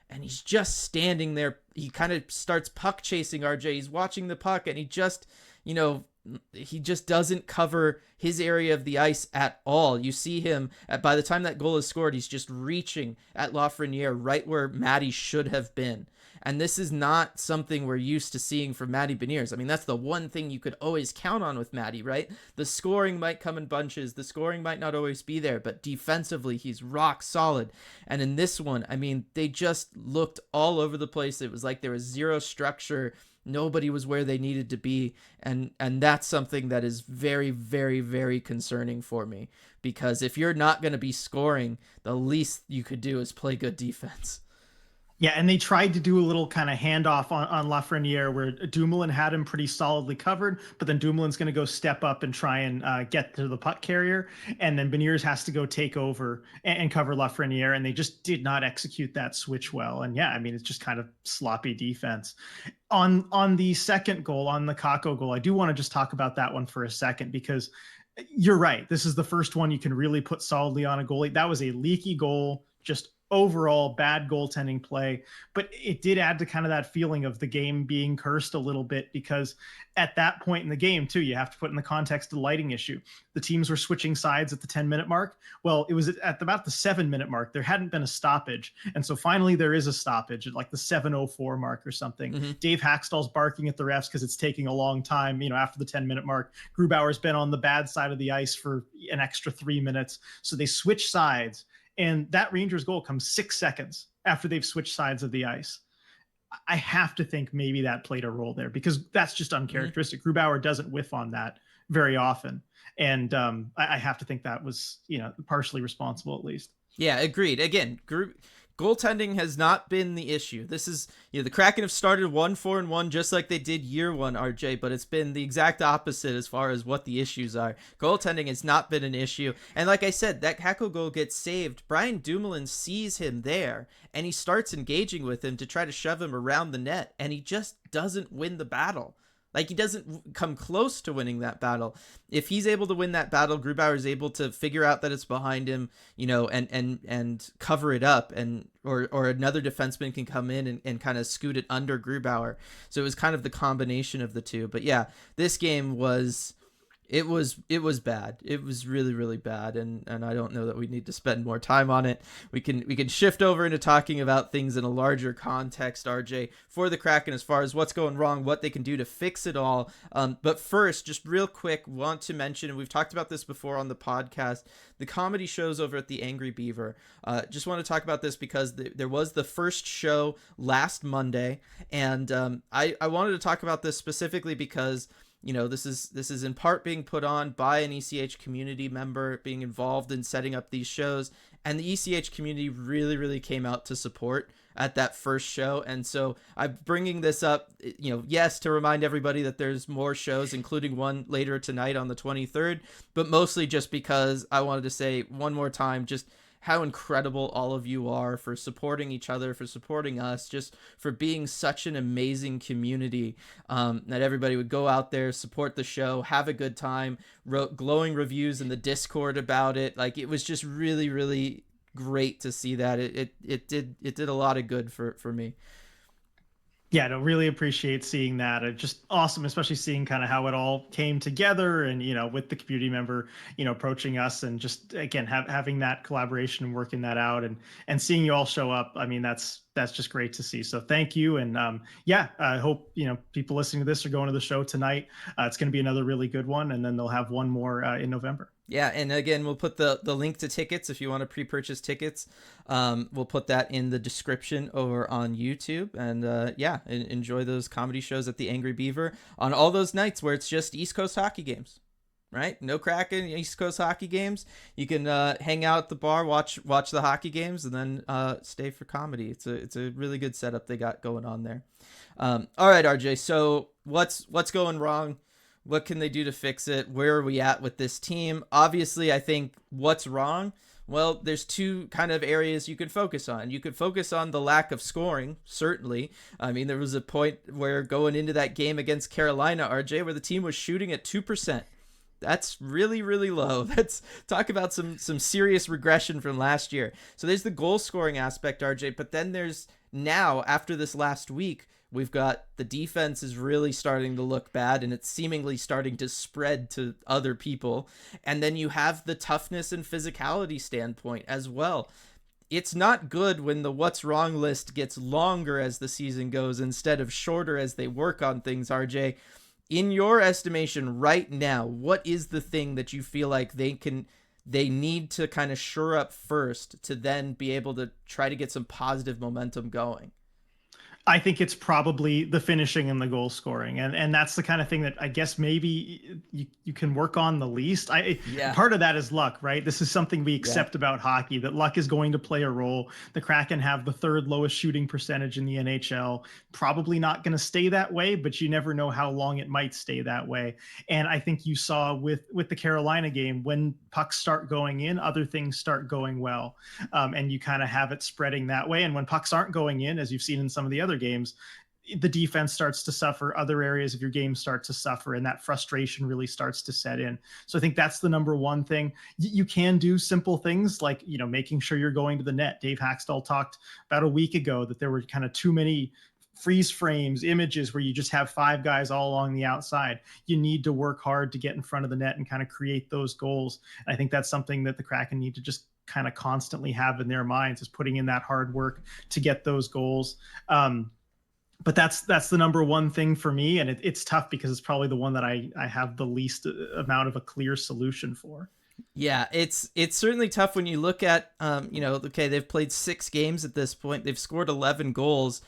And he's just standing there. He kind of starts puck chasing, RJ. He's watching the puck, and he just, he just doesn't cover his area of the ice at all. You see him, by the time that goal is scored, he's just reaching at Lafreniere right where Matty should have been. And this is not something we're used to seeing from Matty Beniers. I mean, that's the one thing you could always count on with Matty, right? The scoring might come in bunches. The scoring might not always be there, but defensively, he's rock solid. And in this one, I mean, they just looked all over the place. It was like there was zero structure. Nobody was where they needed to be. And that's something that is very, very, very concerning for me. Because if you're not going to be scoring, the least you could do is play good defense. Yeah, and they tried to do a little kind of handoff on Lafreniere where Dumoulin had him pretty solidly covered, but then Dumoulin's going to go step up and try and get to the puck carrier, and then Beniers has to go take over and cover Lafreniere, and they just did not execute that switch well. And yeah, I mean, it's just kind of sloppy defense. On the second goal, on the Kakko goal, I do want to just talk about that one for a second, because you're right. This is the first one you can really put solidly on a goalie. That was a leaky goal, just overall bad goaltending play, but it did add to kind of that feeling of the game being cursed a little bit, because at that point in the game too, you have to put in the context of the lighting issue. The teams were switching sides at the 10-minute mark. Well, it was at about the 7-minute mark. There hadn't been a stoppage. And so finally there is a stoppage at like the 7:04 mark or something. Mm-hmm. Dave Hackstall's barking at the refs because it's taking a long time, after the 10-minute mark. Grubauer's been on the bad side of the ice for an extra 3 minutes. So they switch sides. And that Rangers goal comes 6 seconds after they've switched sides of the ice. I have to think maybe that played a role there, because that's just uncharacteristic. Mm-hmm. Grubauer doesn't whiff on that very often. And I have to think that was, partially responsible at least. Yeah, agreed. Again, goaltending has not been the issue. This is, the Kraken have started 1-4-1 just like they did year one, RJ, but it's been the exact opposite as far as what the issues are. Goaltending has not been an issue. And like I said, that Kakko goal gets saved. Brian Dumoulin sees him there, and he starts engaging with him to try to shove him around the net, and he just doesn't win the battle. Like, he doesn't come close to winning that battle. If he's able to win that battle, Grubauer is able to figure out that it's behind him, and cover it up, and or another defenseman can come in and kind of scoot it under Grubauer. So it was kind of the combination of the two. But yeah, this game was bad. It was really, really bad, and I don't know that we need to spend more time on it. We can shift over into talking about things in a larger context, RJ, for the Kraken as far as what's going wrong, what they can do to fix it all. But first, just real quick, want to mention, and we've talked about this before on the podcast, the comedy shows over at the Angry Beaver. Just want to talk about this because there was the first show last Monday, and I wanted to talk about this specifically because this is in part being put on by an ECH community member being involved in setting up these shows, and the ECH community really, really came out to support at that first show. And so I'm bringing this up, yes, to remind everybody that there's more shows, including one later tonight on the 23rd, but mostly just because I wanted to say one more time, just how incredible all of you are for supporting each other, for supporting us, just for being such an amazing community, that everybody would go out there, support the show, have a good time, wrote glowing reviews in the Discord about it. Like, it was just really, really great to see that. It did a lot of good for me. Yeah, no, really appreciate seeing that. It's just awesome, especially seeing kind of how it all came together, and with the community member, approaching us, and just again having that collaboration and working that out, and seeing you all show up. I mean, that's just great to see. So thank you, and I hope people listening to this are going to the show tonight. It's going to be another really good one, and then they'll have one more in November. Yeah, and again, we'll put the link to tickets if you want to pre-purchase tickets. We'll put that in the description over on YouTube. And enjoy those comedy shows at the Angry Beaver on all those nights where it's just East Coast hockey games. right? No Kraken, East Coast hockey games. You can hang out at the bar, watch the hockey games, and then stay for comedy. It's a really good setup they got going on there. All right, RJ. So what's going wrong? What can they do to fix it? Where are we at with this team? Obviously, I think what's wrong. Well, there's two kind of areas you could focus on. You could focus on the lack of scoring, certainly. I mean, there was a point where going into that game against Carolina, RJ, where the team was shooting at 2%. That's really, really low. That's talk about some serious regression from last year. So there's the goal scoring aspect, RJ, but then there's now, after this last week, we've got the defense is really starting to look bad, and it's seemingly starting to spread to other people. And then you have the toughness and physicality standpoint as well. It's not good when the what's wrong list gets longer as the season goes instead of shorter as they work on things, RJ. In your estimation right now, what is the thing that you feel like they need to kind of shore up first to then be able to try to get some positive momentum going? I think it's probably the finishing and the goal scoring. And that's the kind of thing that I guess maybe you can work on the least. Part of that is luck, right? This is something we accept about hockey, that luck is going to play a role. The Kraken have the third lowest shooting percentage in the NHL. Probably not going to stay that way, but you never know how long it might stay that way. And I think you saw with the Carolina game, when pucks start going in, other things start going well. And you kind of have it spreading that way. And when pucks aren't going in, as you've seen in some of the other games, the defense starts to suffer, other areas of your game start to suffer, and that frustration really starts to set in. So I think that's the number one thing. You can do simple things like, making sure you're going to the net. Dave Haxtell talked about a week ago that there were kind of too many freeze frames, images where you just have five guys all along the outside. You need to work hard to get in front of the net and kind of create those goals. And I think that's something that the Kraken need to just kind of constantly have in their minds, is putting in that hard work to get those goals. But that's the number one thing for me. And it's tough because it's probably the one that I have the least amount of a clear solution for. Yeah, it's certainly tough when you look at, okay, they've played 6 games at this point. They've scored 11 goals.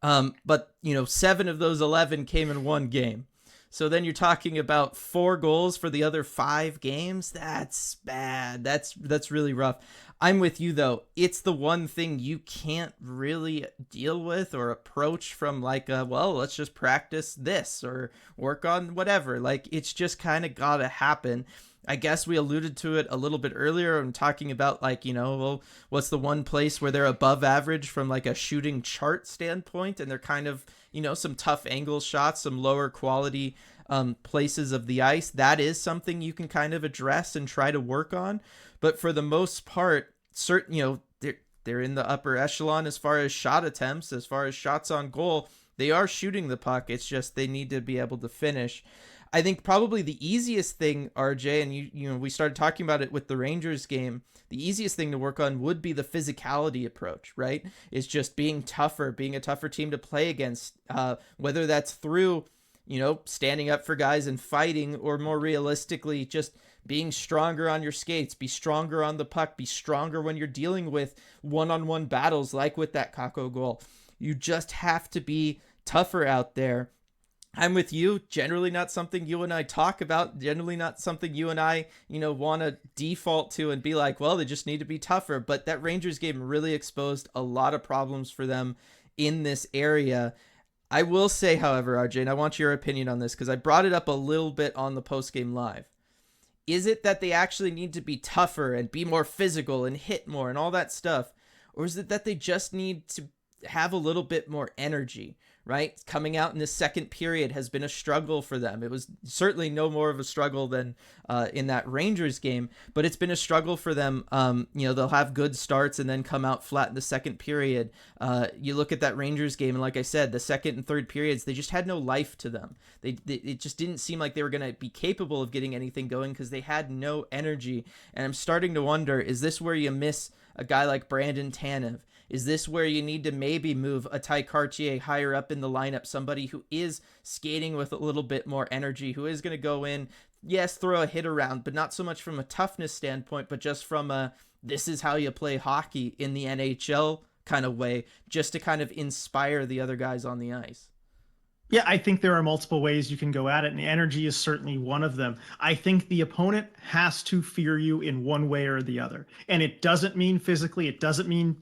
But 7 of those 11 came in one game. So then you're talking about 4 goals for the other 5 games. That's bad. That's really rough. I'm with you though. It's the one thing you can't really deal with or approach from like, let's just practice this or work on whatever. Like, it's just kind of gotta happen. I guess we alluded to it a little bit earlier. I'm talking about like, what's the one place where they're above average from like a shooting chart standpoint, and they're kind of, some tough angle shots, some lower quality places of the ice. That is something you can kind of address and try to work on. But for the most part, they're in the upper echelon as far as shot attempts, as far as shots on goal. They are shooting the puck. It's just they need to be able to finish. I think probably the easiest thing, RJ, and we started talking about it with the Rangers game, the easiest thing to work on would be the physicality approach, right? It's just being tougher, being a tougher team to play against, whether that's through, standing up for guys and fighting, or more realistically, just being stronger on your skates, be stronger on the puck, be stronger when you're dealing with one-on-one battles like with that Kakko goal. You just have to be tougher out there. I'm with you. Generally not something you and I talk about. Generally not something you and I, want to default to and be like, well, they just need to be tougher. But that Rangers game really exposed a lot of problems for them in this area. I will say, however, RJ, and I want your opinion on this because I brought it up a little bit on the postgame live. Is it that they actually need to be tougher and be more physical and hit more and all that stuff? Or is it that they just need to have a little bit more energy, right? Coming out in the second period has been a struggle for them. It was certainly no more of a struggle than in that Rangers game, but it's been a struggle for them. They'll have good starts and then come out flat in the second period. You look at that Rangers game, and like I said, the second and third periods, they just had no life to them. It just didn't seem like they were going to be capable of getting anything going because they had no energy. And I'm starting to wonder, is this where you miss a guy like Brandon Tanev? Is this where you need to maybe move a Ty Cartier higher up in the lineup, somebody who is skating with a little bit more energy, who is going to go in, yes, throw a hit around, but not so much from a toughness standpoint, but just from a this is how you play hockey in the NHL kind of way, just to kind of inspire the other guys on the ice? Yeah, I think there are multiple ways you can go at it, and energy is certainly one of them. I think the opponent has to fear you in one way or the other. And it doesn't mean physically, it doesn't mean,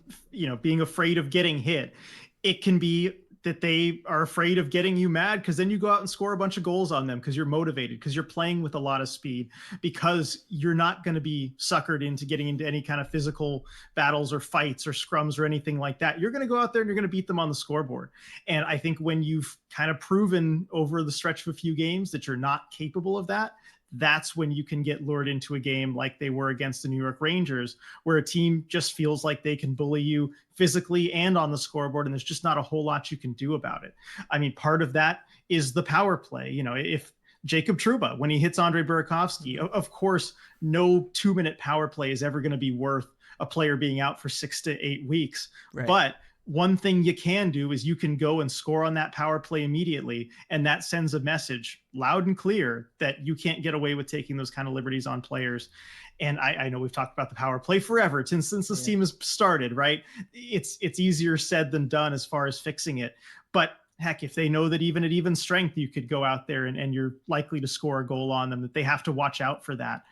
being afraid of getting hit. It can be that they are afraid of getting you mad because then you go out and score a bunch of goals on them because you're motivated, because you're playing with a lot of speed, because you're not going to be suckered into getting into any kind of physical battles or fights or scrums or anything like that. You're going to go out there and you're going to beat them on the scoreboard. And I think when you've kind of proven over the stretch of a few games that you're not capable of that, that's when you can get lured into a game like they were against the New York Rangers, where a team just feels like they can bully you physically and on the scoreboard, and there's just not a whole lot you can do about it. I mean, part of that is the power play. If Jacob Trouba, when he hits Andre Burakovsky, of course, no 2-minute power play is ever going to be worth a player being out for 6 to 8 weeks. Right. But one thing you can do is you can go and score on that power play immediately, and that sends a message loud and clear that you can't get away with taking those kind of liberties on players. And I know we've talked about the power play forever since this team has started, right? It's easier said than done as far as fixing it. But heck, if they know that even at even strength, you could go out there and you're likely to score a goal on them, that they have to watch out for that.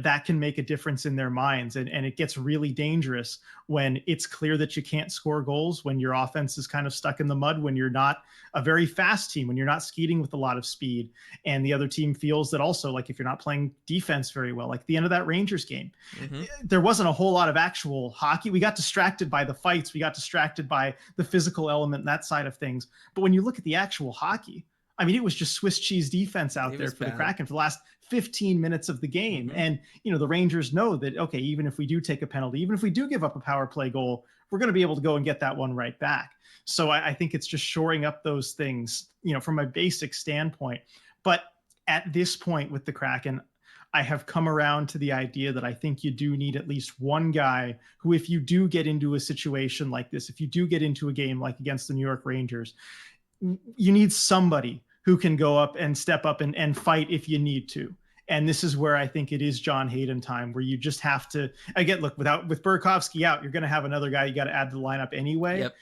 That can make a difference in their minds. And it gets really dangerous when it's clear that you can't score goals, when your offense is kind of stuck in the mud, when you're not a very fast team, when you're not skating with a lot of speed. And the other team feels that also, like if you're not playing defense very well, like the end of that Rangers game, there wasn't a whole lot of actual hockey. We got distracted by the fights. We got distracted by the physical element and that side of things. But when you look at the actual hockey, I mean, it was just Swiss cheese defense out there for the Kraken for the last 15 minutes of the game. And, the Rangers know that, okay, even if we do take a penalty, even if we do give up a power play goal, we're going to be able to go and get that one right back. So I think it's just shoring up those things, from a basic standpoint. But at this point with the Kraken, I have come around to the idea that I think you do need at least one guy who, if you do get into a situation like this, if you do get into a game like against the New York Rangers, you need somebody who can go up and step up and fight if you need to. And this is where I think it is John Hayden time, where you just have to, again, look, with Burakovsky out, you're going to have another guy you got to add to the lineup anyway. Yep.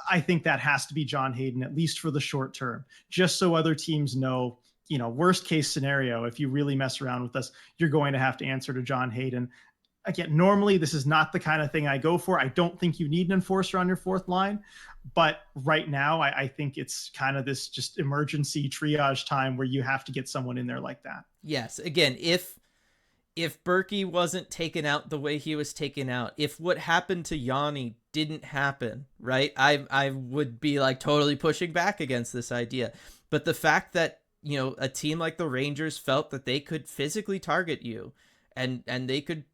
I think that has to be John Hayden, at least for the short term, just so other teams know, worst case scenario, if you really mess around with us, you're going to have to answer to John Hayden. Again, normally this is not the kind of thing I go for. I don't think you need an enforcer on your fourth line, but right now I think it's kind of this just emergency triage time where you have to get someone in there like that. Yes. Again, if Berkey wasn't taken out the way he was taken out, if what happened to Yanni didn't happen, right, I would be like totally pushing back against this idea. But the fact that, a team like the Rangers felt that they could physically target you, and they could,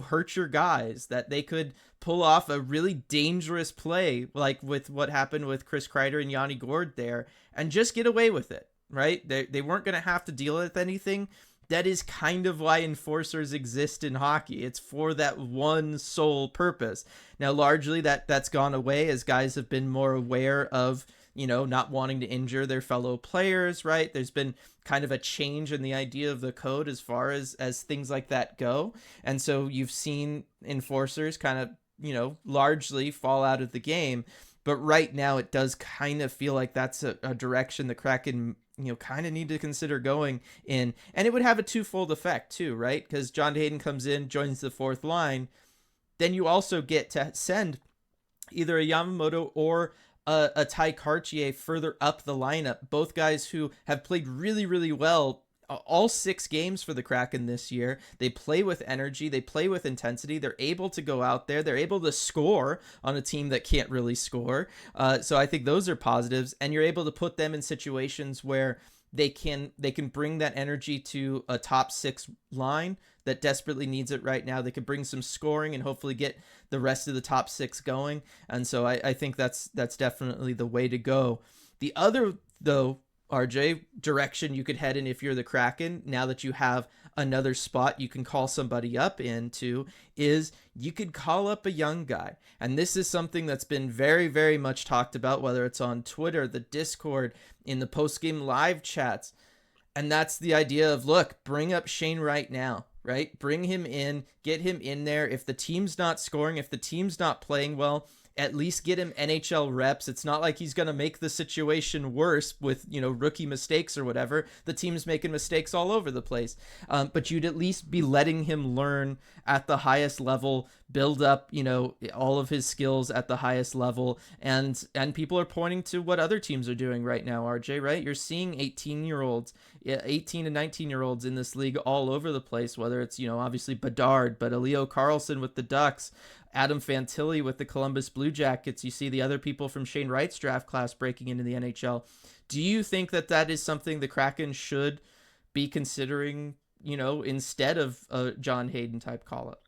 hurt your guys, that they could pull off a really dangerous play, like with what happened with Chris Kreider and Yanni Gourde there, and just get away with it, right? They weren't going to have to deal with anything. That is kind of why enforcers exist in hockey. It's for that one sole purpose. Now, largely that's gone away as guys have been more aware of, not wanting to injure their fellow players, right? There's been kind of a change in the idea of the code as far as things like that go. And so you've seen enforcers kind of, largely fall out of the game. But right now it does kind of feel like that's a direction the Kraken, kind of need to consider going in. And it would have a twofold effect too, right? Because John Hayden comes in, joins the fourth line. Then you also get to send either a Yamamoto or a Ty Cartier further up the lineup. Both guys who have played really, really well all 6 games for the Kraken this year. They play with energy. They play with intensity. They're able to go out there. They're able to score on a team that can't really score. So I think those are positives. And you're able to put them in situations where they can bring that energy to a top 6 line that desperately needs it right now. They could bring some scoring and hopefully get the rest of the top 6 going. And so I think that's definitely the way to go. The other, though, RJ, direction you could head in if you're the Kraken, now that you have another spot you can call somebody up into, is you could call up a young guy. And this is something that's been very, very much talked about, whether it's on Twitter, the Discord, in the post-game live chats. And that's the idea of, look, bring up Shane Wright now, right? Bring him in, get him in there. If the team's not scoring, if the team's not playing well, at least get him NHL reps. It's not like he's going to make the situation worse with, rookie mistakes or whatever. The team's making mistakes all over the place. But you'd at least be letting him learn at the highest level, build up, all of his skills at the highest level. And people are pointing to what other teams are doing right now, RJ, right? You're seeing 18 and 19-year-olds in this league all over the place, whether it's, obviously Bedard, but Leo Carlson with the Ducks, Adam Fantilli with the Columbus Blue Jackets. You see the other people from Shane Wright's draft class breaking into the NHL. Do you think that is something the Kraken should be considering, instead of a John Hayden type call-up?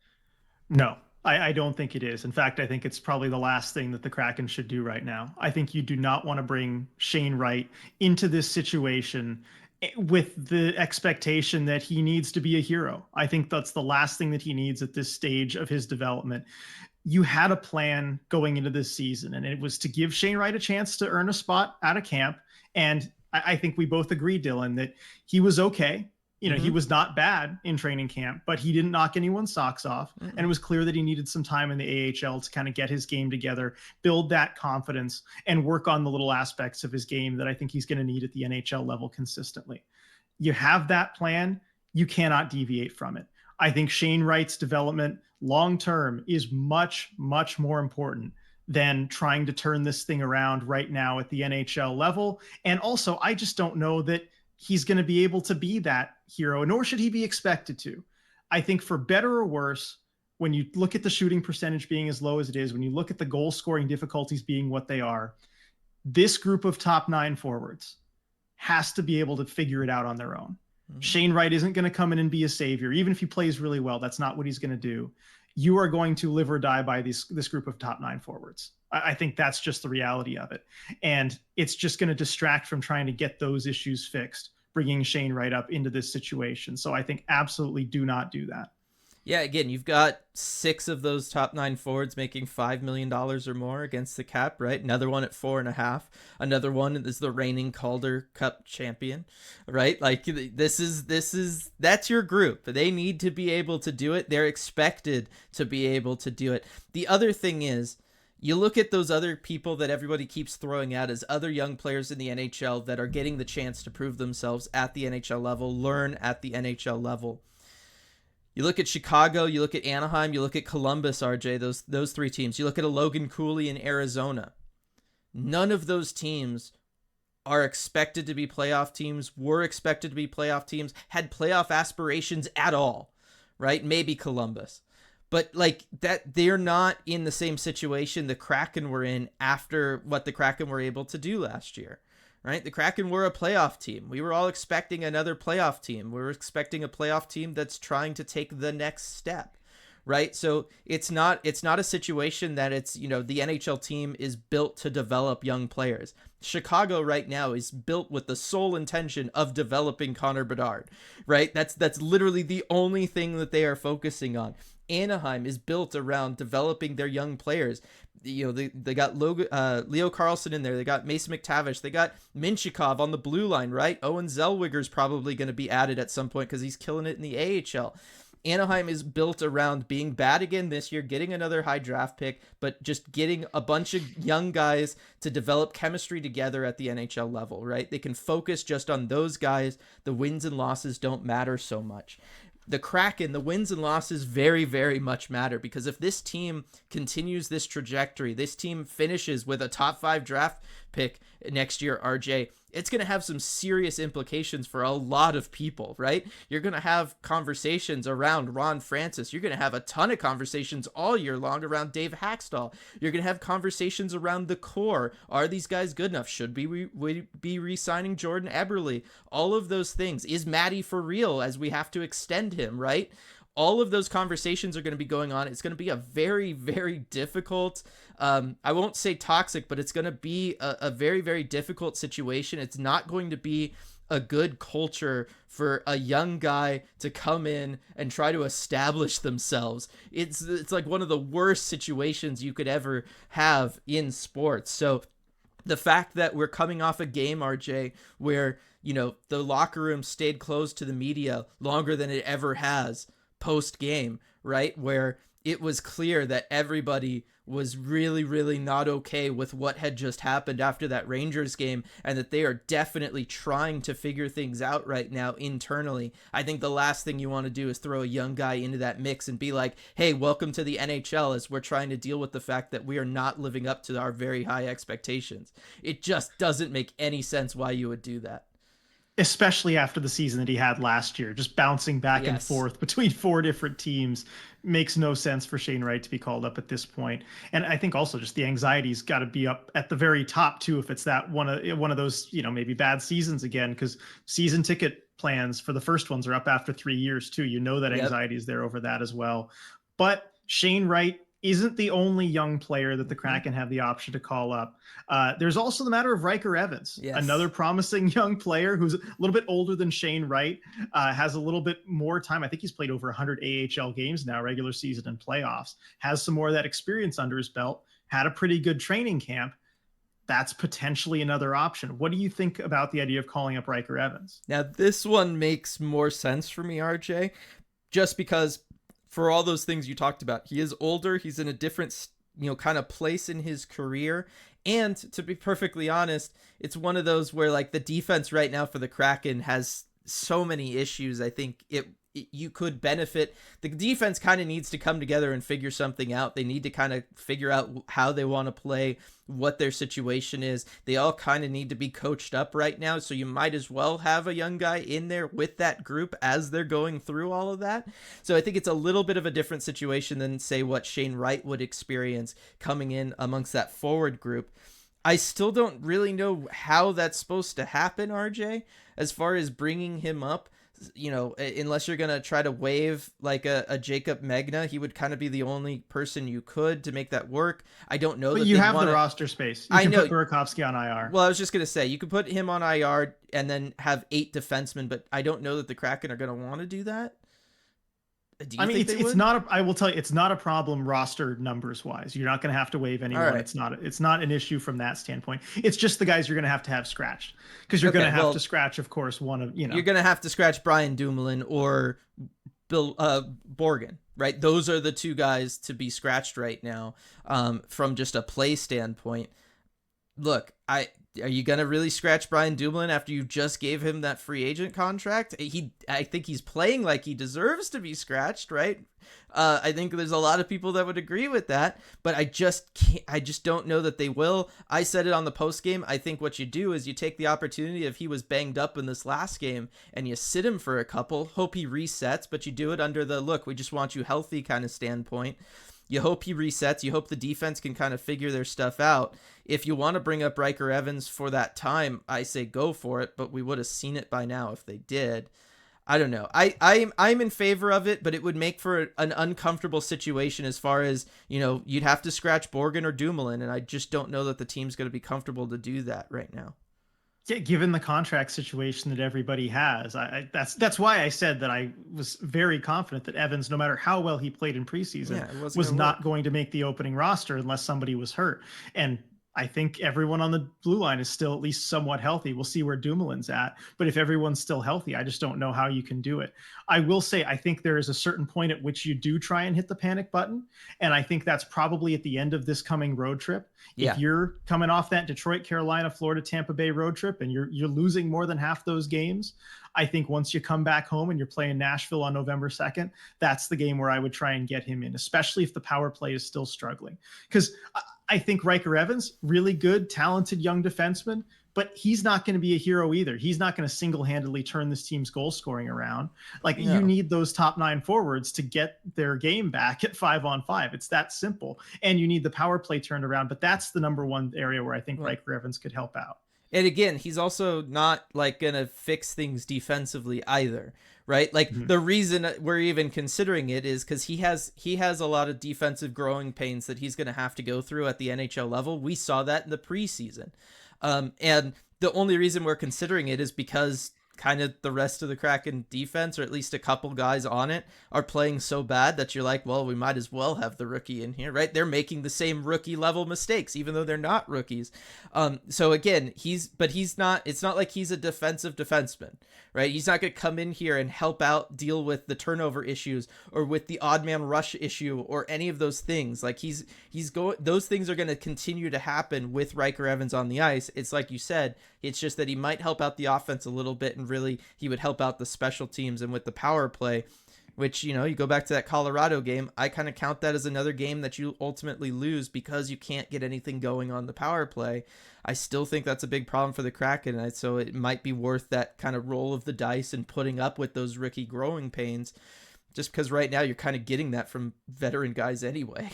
No, I don't think it is. In fact, I think it's probably the last thing that the Kraken should do right now. I think you do not want to bring Shane Wright into this situation with the expectation that he needs to be a hero. I think that's the last thing that he needs at this stage of his development. You had a plan going into this season, and it was to give Shane Wright a chance to earn a spot out of camp. And I think we both agree, Dylan, that he was okay. He was not bad in training camp, but he didn't knock anyone's socks off. And it was clear that he needed some time in the AHL to kind of get his game together, build that confidence, and work on the little aspects of his game that I think he's going to need at the NHL level consistently. You have that plan. You cannot deviate from it. I think Shane Wright's development long-term is much, much more important than trying to turn this thing around right now at the NHL level. And also, I just don't know that he's going to be able to be that hero, nor should he be expected to. I think for better or worse, when you look at the shooting percentage being as low as it is, when you look at the goal scoring difficulties being what they are, this group of top 9 forwards has to be able to figure it out on their own. Shane Wright isn't going to come in and be a savior. Even if he plays really well, that's not what he's going to do. You are going to live or die by this group of top 9 forwards. I think that's just the reality of it. And it's just going to distract from trying to get those issues fixed, bringing Shane Wright up into this situation. So I think absolutely do not do that. Yeah, again, you've got 6 of those top 9 forwards making $5 million or more against the cap, right? Another one at 4.5. Another one is the reigning Calder Cup champion, right? Like that's your group. They need to be able to do it. They're expected to be able to do it. The other thing is, you look at those other people that everybody keeps throwing out as other young players in the NHL that are getting the chance to prove themselves at the NHL level, learn at the NHL level. You look at Chicago, you look at Anaheim, you look at Columbus, RJ, those 3 teams. You look at a Logan Cooley in Arizona. None of those teams are expected to be playoff teams, were expected to be playoff teams, had playoff aspirations at all, right? Maybe Columbus. But like that, they're not in the same situation the Kraken were in after what the Kraken were able to do last year, right? The Kraken were a playoff team. We were all expecting another playoff team. We were expecting a playoff team that's trying to take the next step, right? So it's not a situation that it's, the NHL team is built to develop young players. Chicago right now is built with the sole intention of developing Connor Bedard, right? That's literally the only thing that they are focusing on. Anaheim is built around developing their young players. They got Leo Carlson in there. They got Mason McTavish. They got Minchikov on the blue line, right? Owen Zellweger's probably going to be added at some point because he's killing it in the AHL. Anaheim is built around being bad again this year, getting another high draft pick, but just getting a bunch of young guys to develop chemistry together at the NHL level, right? They can focus just on those guys. The wins and losses don't matter so much. The Kraken, the wins and losses very, very much matter, because if this team continues this trajectory, this team finishes with a top 5 draft pick next year, RJ, it's going to have some serious implications for a lot of people, right? You're going to have conversations around Ron Francis. You're going to have a ton of conversations all year long around Dave Haxtell. You're going to have conversations around the core. Are these guys good enough? Should we be re-signing Jordan Eberle? All of those things. Is Matty for real as we have to extend him, right? All of those conversations are going to be going on. It's going to be a very, very difficult, I won't say toxic, but it's going to be a very, very difficult situation. It's not going to be a good culture for a young guy to come in and try to establish themselves. It's like one of the worst situations you could ever have in sports. So the fact that we're coming off a game, RJ, where, the locker room stayed closed to the media longer than it ever has, post game, right? Where it was clear that everybody was really, really not okay with what had just happened after that Rangers game, and that they are definitely trying to figure things out right now internally. I think the last thing you want to do is throw a young guy into that mix and be like, hey, welcome to the NHL, as we're trying to deal with the fact that we are not living up to our very high expectations. It just doesn't make any sense why you would do that. Especially after the season that he had last year, just bouncing back and Yes. forth between 4 different teams makes no sense for Shane Wright to be called up at this point. And I think also just the anxiety's got to be up at the very top too, if it's that one of those, maybe bad seasons again, because season ticket plans for the first ones are up after 3 years too. That anxiety is there over that as well. But Shane Wright isn't the only young player that the Kraken have the option to call up. There's also the matter of Riker Evans, another promising young player who's a little bit older than Shane Wright, has a little bit more time. I think he's played over 100 AHL games now, regular season and playoffs, has some more of that experience under his belt, had a pretty good training camp. That's potentially another option. What do you think about the idea of calling up Riker Evans? Now, this one makes more sense for me, RJ, just because for all those things you talked about, he is older, he's in a different, kind of place in his career. And to be perfectly honest, it's one of those where like the defense right now for the Kraken has so many issues. I think you could benefit. The defense kind of needs to come together and figure something out. They need to kind of figure out how they want to play, what their situation is. They all kind of need to be coached up right now. So you might as well have a young guy in there with that group as they're going through all of that. So I think it's a little bit of a different situation than say what Shane Wright would experience coming in amongst that forward group. I still don't really know how that's supposed to happen, RJ, as far as bringing him up. Unless you're going to try to waive like a Jacob Magna, he would kind of be the only person you could to make that work. I don't know. But you have the roster space. You can put Burakovsky on IR. Well, I was just going to say, you could put him on IR and then have 8 defensemen, but I don't know that the Kraken are going to want to do that. It's not I will tell you, it's not a problem roster numbers wise. You're not going to have to waive anyone. Right. It's not an issue from that standpoint. It's just the guys you're going to have scratched, because you're going to have to scratch, of course, one of, You're going to have to scratch Brian Dumoulin or Bill Borgen, right? Those are the 2 guys to be scratched right now, from just a play standpoint. Look, are you going to really scratch Brian Dumoulin after you just gave him that free agent contract? I think he's playing like he deserves to be scratched, right? I think there's a lot of people that would agree with that, but I just don't know that they will. I said it on the post game. I think what you do is you take the opportunity if he was banged up in this last game and you sit him for a couple, hope he resets, but you do it under the look, we just want you healthy kind of standpoint. You hope he resets. You hope the defense can kind of figure their stuff out. If you want to bring up Riker Evans for that time, I say go for it, but we would have seen it by now if they did. I don't know. I'm in favor of it, but it would make for an uncomfortable situation as far as, you'd have to scratch Borgen or Dumoulin, and I just don't know that the team's going to be comfortable to do that right now. Yeah, given the contract situation that everybody has, that's why I said that I was very confident that Evans, no matter how well he played in preseason, was not going to make the opening roster unless somebody was hurt. And I think everyone on the blue line is still at least somewhat healthy. We'll see where Dumoulin's at. But if everyone's still healthy, I just don't know how you can do it. I will say, I think there is a certain point at which you do try and hit the panic button. And I think that's probably at the end of this coming road trip. Yeah. If you're coming off that Detroit, Carolina, Florida, Tampa Bay road trip, and you're losing more than half those games, I think once you come back home and you're playing Nashville on November 2nd, that's the game where I would try and get him in, especially if the power play is still struggling. Because I think Riker Evans, really good, talented young defenseman, but he's not going to be a hero either. He's not going to single-handedly turn this team's goal scoring around. You need those top 9 forwards to get their game back at 5-on-5. It's that simple. And you need the power play turned around, but that's the number one area where I think Riker Evans could help out. And again, he's also not going to fix things defensively either, right? The reason we're even considering it is because he has a lot of defensive growing pains that he's going to have to go through at the NHL level. We saw that in the preseason. And the only reason we're considering it is because kind of the rest of the Kraken defense, or at least a couple guys on it, are playing so bad that you're like, well, we might as well have the rookie in here, right? They're making the same rookie level mistakes, even though they're not rookies. So again, it's not like he's a defensive defenseman, right? He's not going to come in here and help out deal with the turnover issues or with the odd man rush issue or any of those things. Like those things are going to continue to happen with Riker Evans on the ice. It's like you said, it's just that he might help out the offense a little bit, and really he would help out the special teams and with the power play, which, you go back to that Colorado game. I kind of count that as another game that you ultimately lose because you can't get anything going on the power play. I still think that's a big problem for the Kraken, so it might be worth that kind of roll of the dice and putting up with those rookie growing pains, just because right now you're kind of getting that from veteran guys anyway.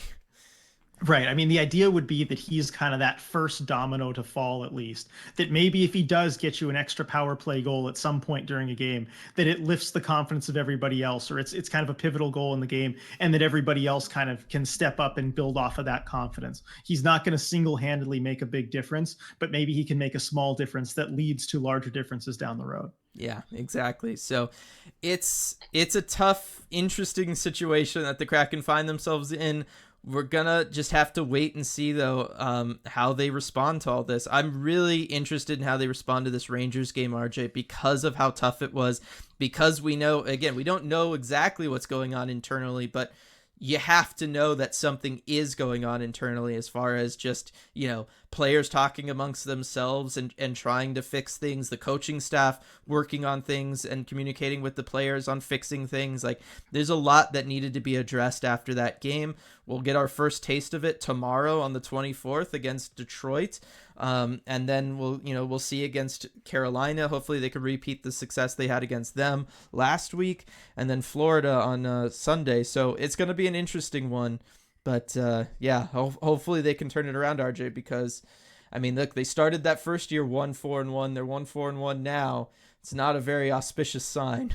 Right. I mean, the idea would be that he's kind of that first domino to fall, at least. That maybe if he does get you an extra power play goal at some point during a game, that it lifts the confidence of everybody else, or it's kind of a pivotal goal in the game, and that everybody else kind of can step up and build off of that confidence. He's not going to single-handedly make a big difference, but maybe he can make a small difference that leads to larger differences down the road. Yeah, exactly. So it's a tough, interesting situation that the Kraken find themselves in. We're gonna just have to wait and see, though, how they respond to all this. I'm really interested in how they respond to this Rangers game, RJ, because of how tough it was. Because we know, again, we don't know exactly what's going on internally, but you have to know that something is going on internally, as far as just, players talking amongst themselves and trying to fix things, the coaching staff working on things and communicating with the players on fixing things. Like, there's a lot that needed to be addressed after that game. We'll get our first taste of it tomorrow on the 24th against Detroit. And then we'll see against Carolina. Hopefully they can repeat the success they had against them last week, and then Florida on Sunday. So it's going to be an interesting one. But hopefully they can turn it around, RJ, because, I mean, look, they started that first year 1-4-1. They're 1-4-1 now. It's not a very auspicious sign.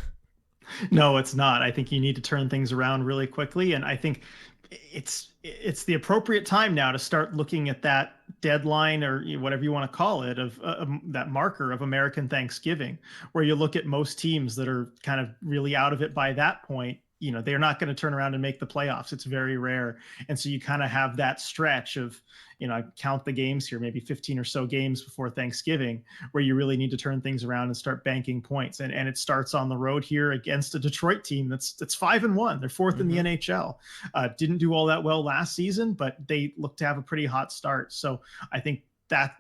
No, it's not. I think you need to turn things around really quickly. And I think it's the appropriate time now to start looking at that deadline, or whatever you want to call it, of that marker of American Thanksgiving, where you look at most teams that are kind of really out of it by that point. They're not going to turn around and make the playoffs. It's very rare. And so you kind of have that stretch of, I count the games here, maybe 15 or so games before Thanksgiving, where you really need to turn things around and start banking points. And it starts on the road here against a Detroit team that's 5-1. They're fourth in the NHL. Didn't do all that well last season, but they look to have a pretty hot start. So I think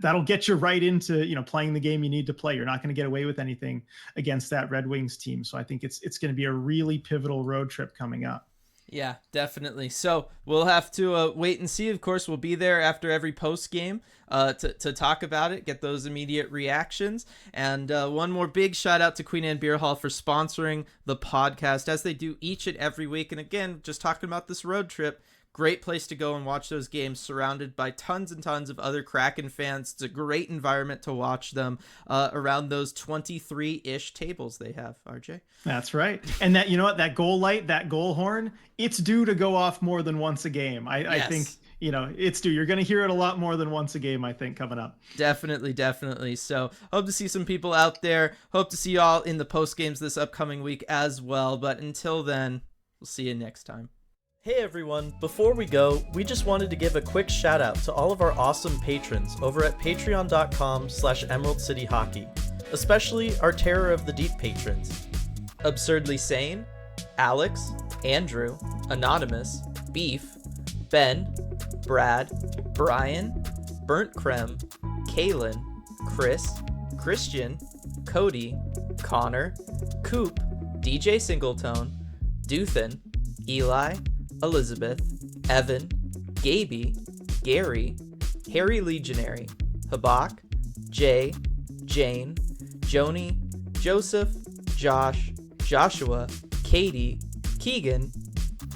that'll get you right into, playing the game you need to play. You're not going to get away with anything against that Red Wings team. So I think it's going to be a really pivotal road trip coming up. Yeah, definitely. So we'll have to wait and see. Of course, we'll be there after every post game to talk about it, get those immediate reactions. And one more big shout out to Queen Anne Beer Hall for sponsoring the podcast, as they do each and every week. And again, just talking about this road trip, great place to go and watch those games, surrounded by tons and tons of other Kraken fans. It's a great environment to watch them around those 23-ish tables they have, RJ. That's right. And that, that goal light, that goal horn, it's due to go off more than once a game. I think, it's due. You're going to hear it a lot more than once a game, I think, coming up. Definitely. So hope to see some people out there. Hope to see you all in the post games this upcoming week as well. But until then, we'll see you next time. Hey everyone, before we go, we just wanted to give a quick shout out to all of our awesome patrons over at patreon.com/Emerald City Hockey, especially our Terror of the Deep patrons: Absurdly Sane, Alex, Andrew, Anonymous, Beef, Ben, Brad, Brian, Burnt Creme, Kaylin, Chris, Christian, Cody, Connor, Coop, DJ Singletone, Duthin, Eli, Elizabeth, Evan, Gaby, Gary, Harry Legionary, Habak, Jay, Jane, Joni, Joseph, Josh, Joshua, Katie, Keegan,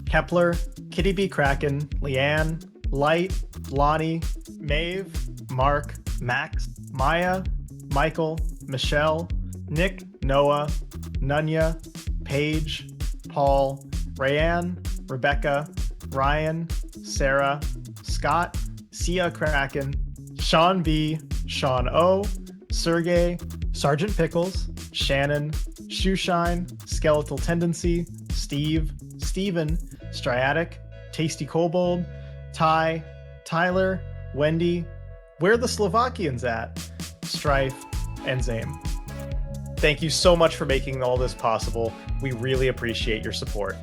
Kepler, Kitty B. Kraken, Leanne, Light, Lonnie, Maeve, Mark, Max, Maya, Michael, Michelle, Nick, Noah, Nunya, Paige, Paul, Rayanne, Rebecca, Ryan, Sarah, Scott, Sia Kraken, Sean B, Sean O, Sergey, Sergeant Pickles, Shannon, Shoeshine, Skeletal Tendency, Steve, Steven, Striatic, Tasty Kobold, Ty, Tyler, Wendy, Where the Slovakians At, Strife, and Zame. Thank you so much for making all this possible. We really appreciate your support.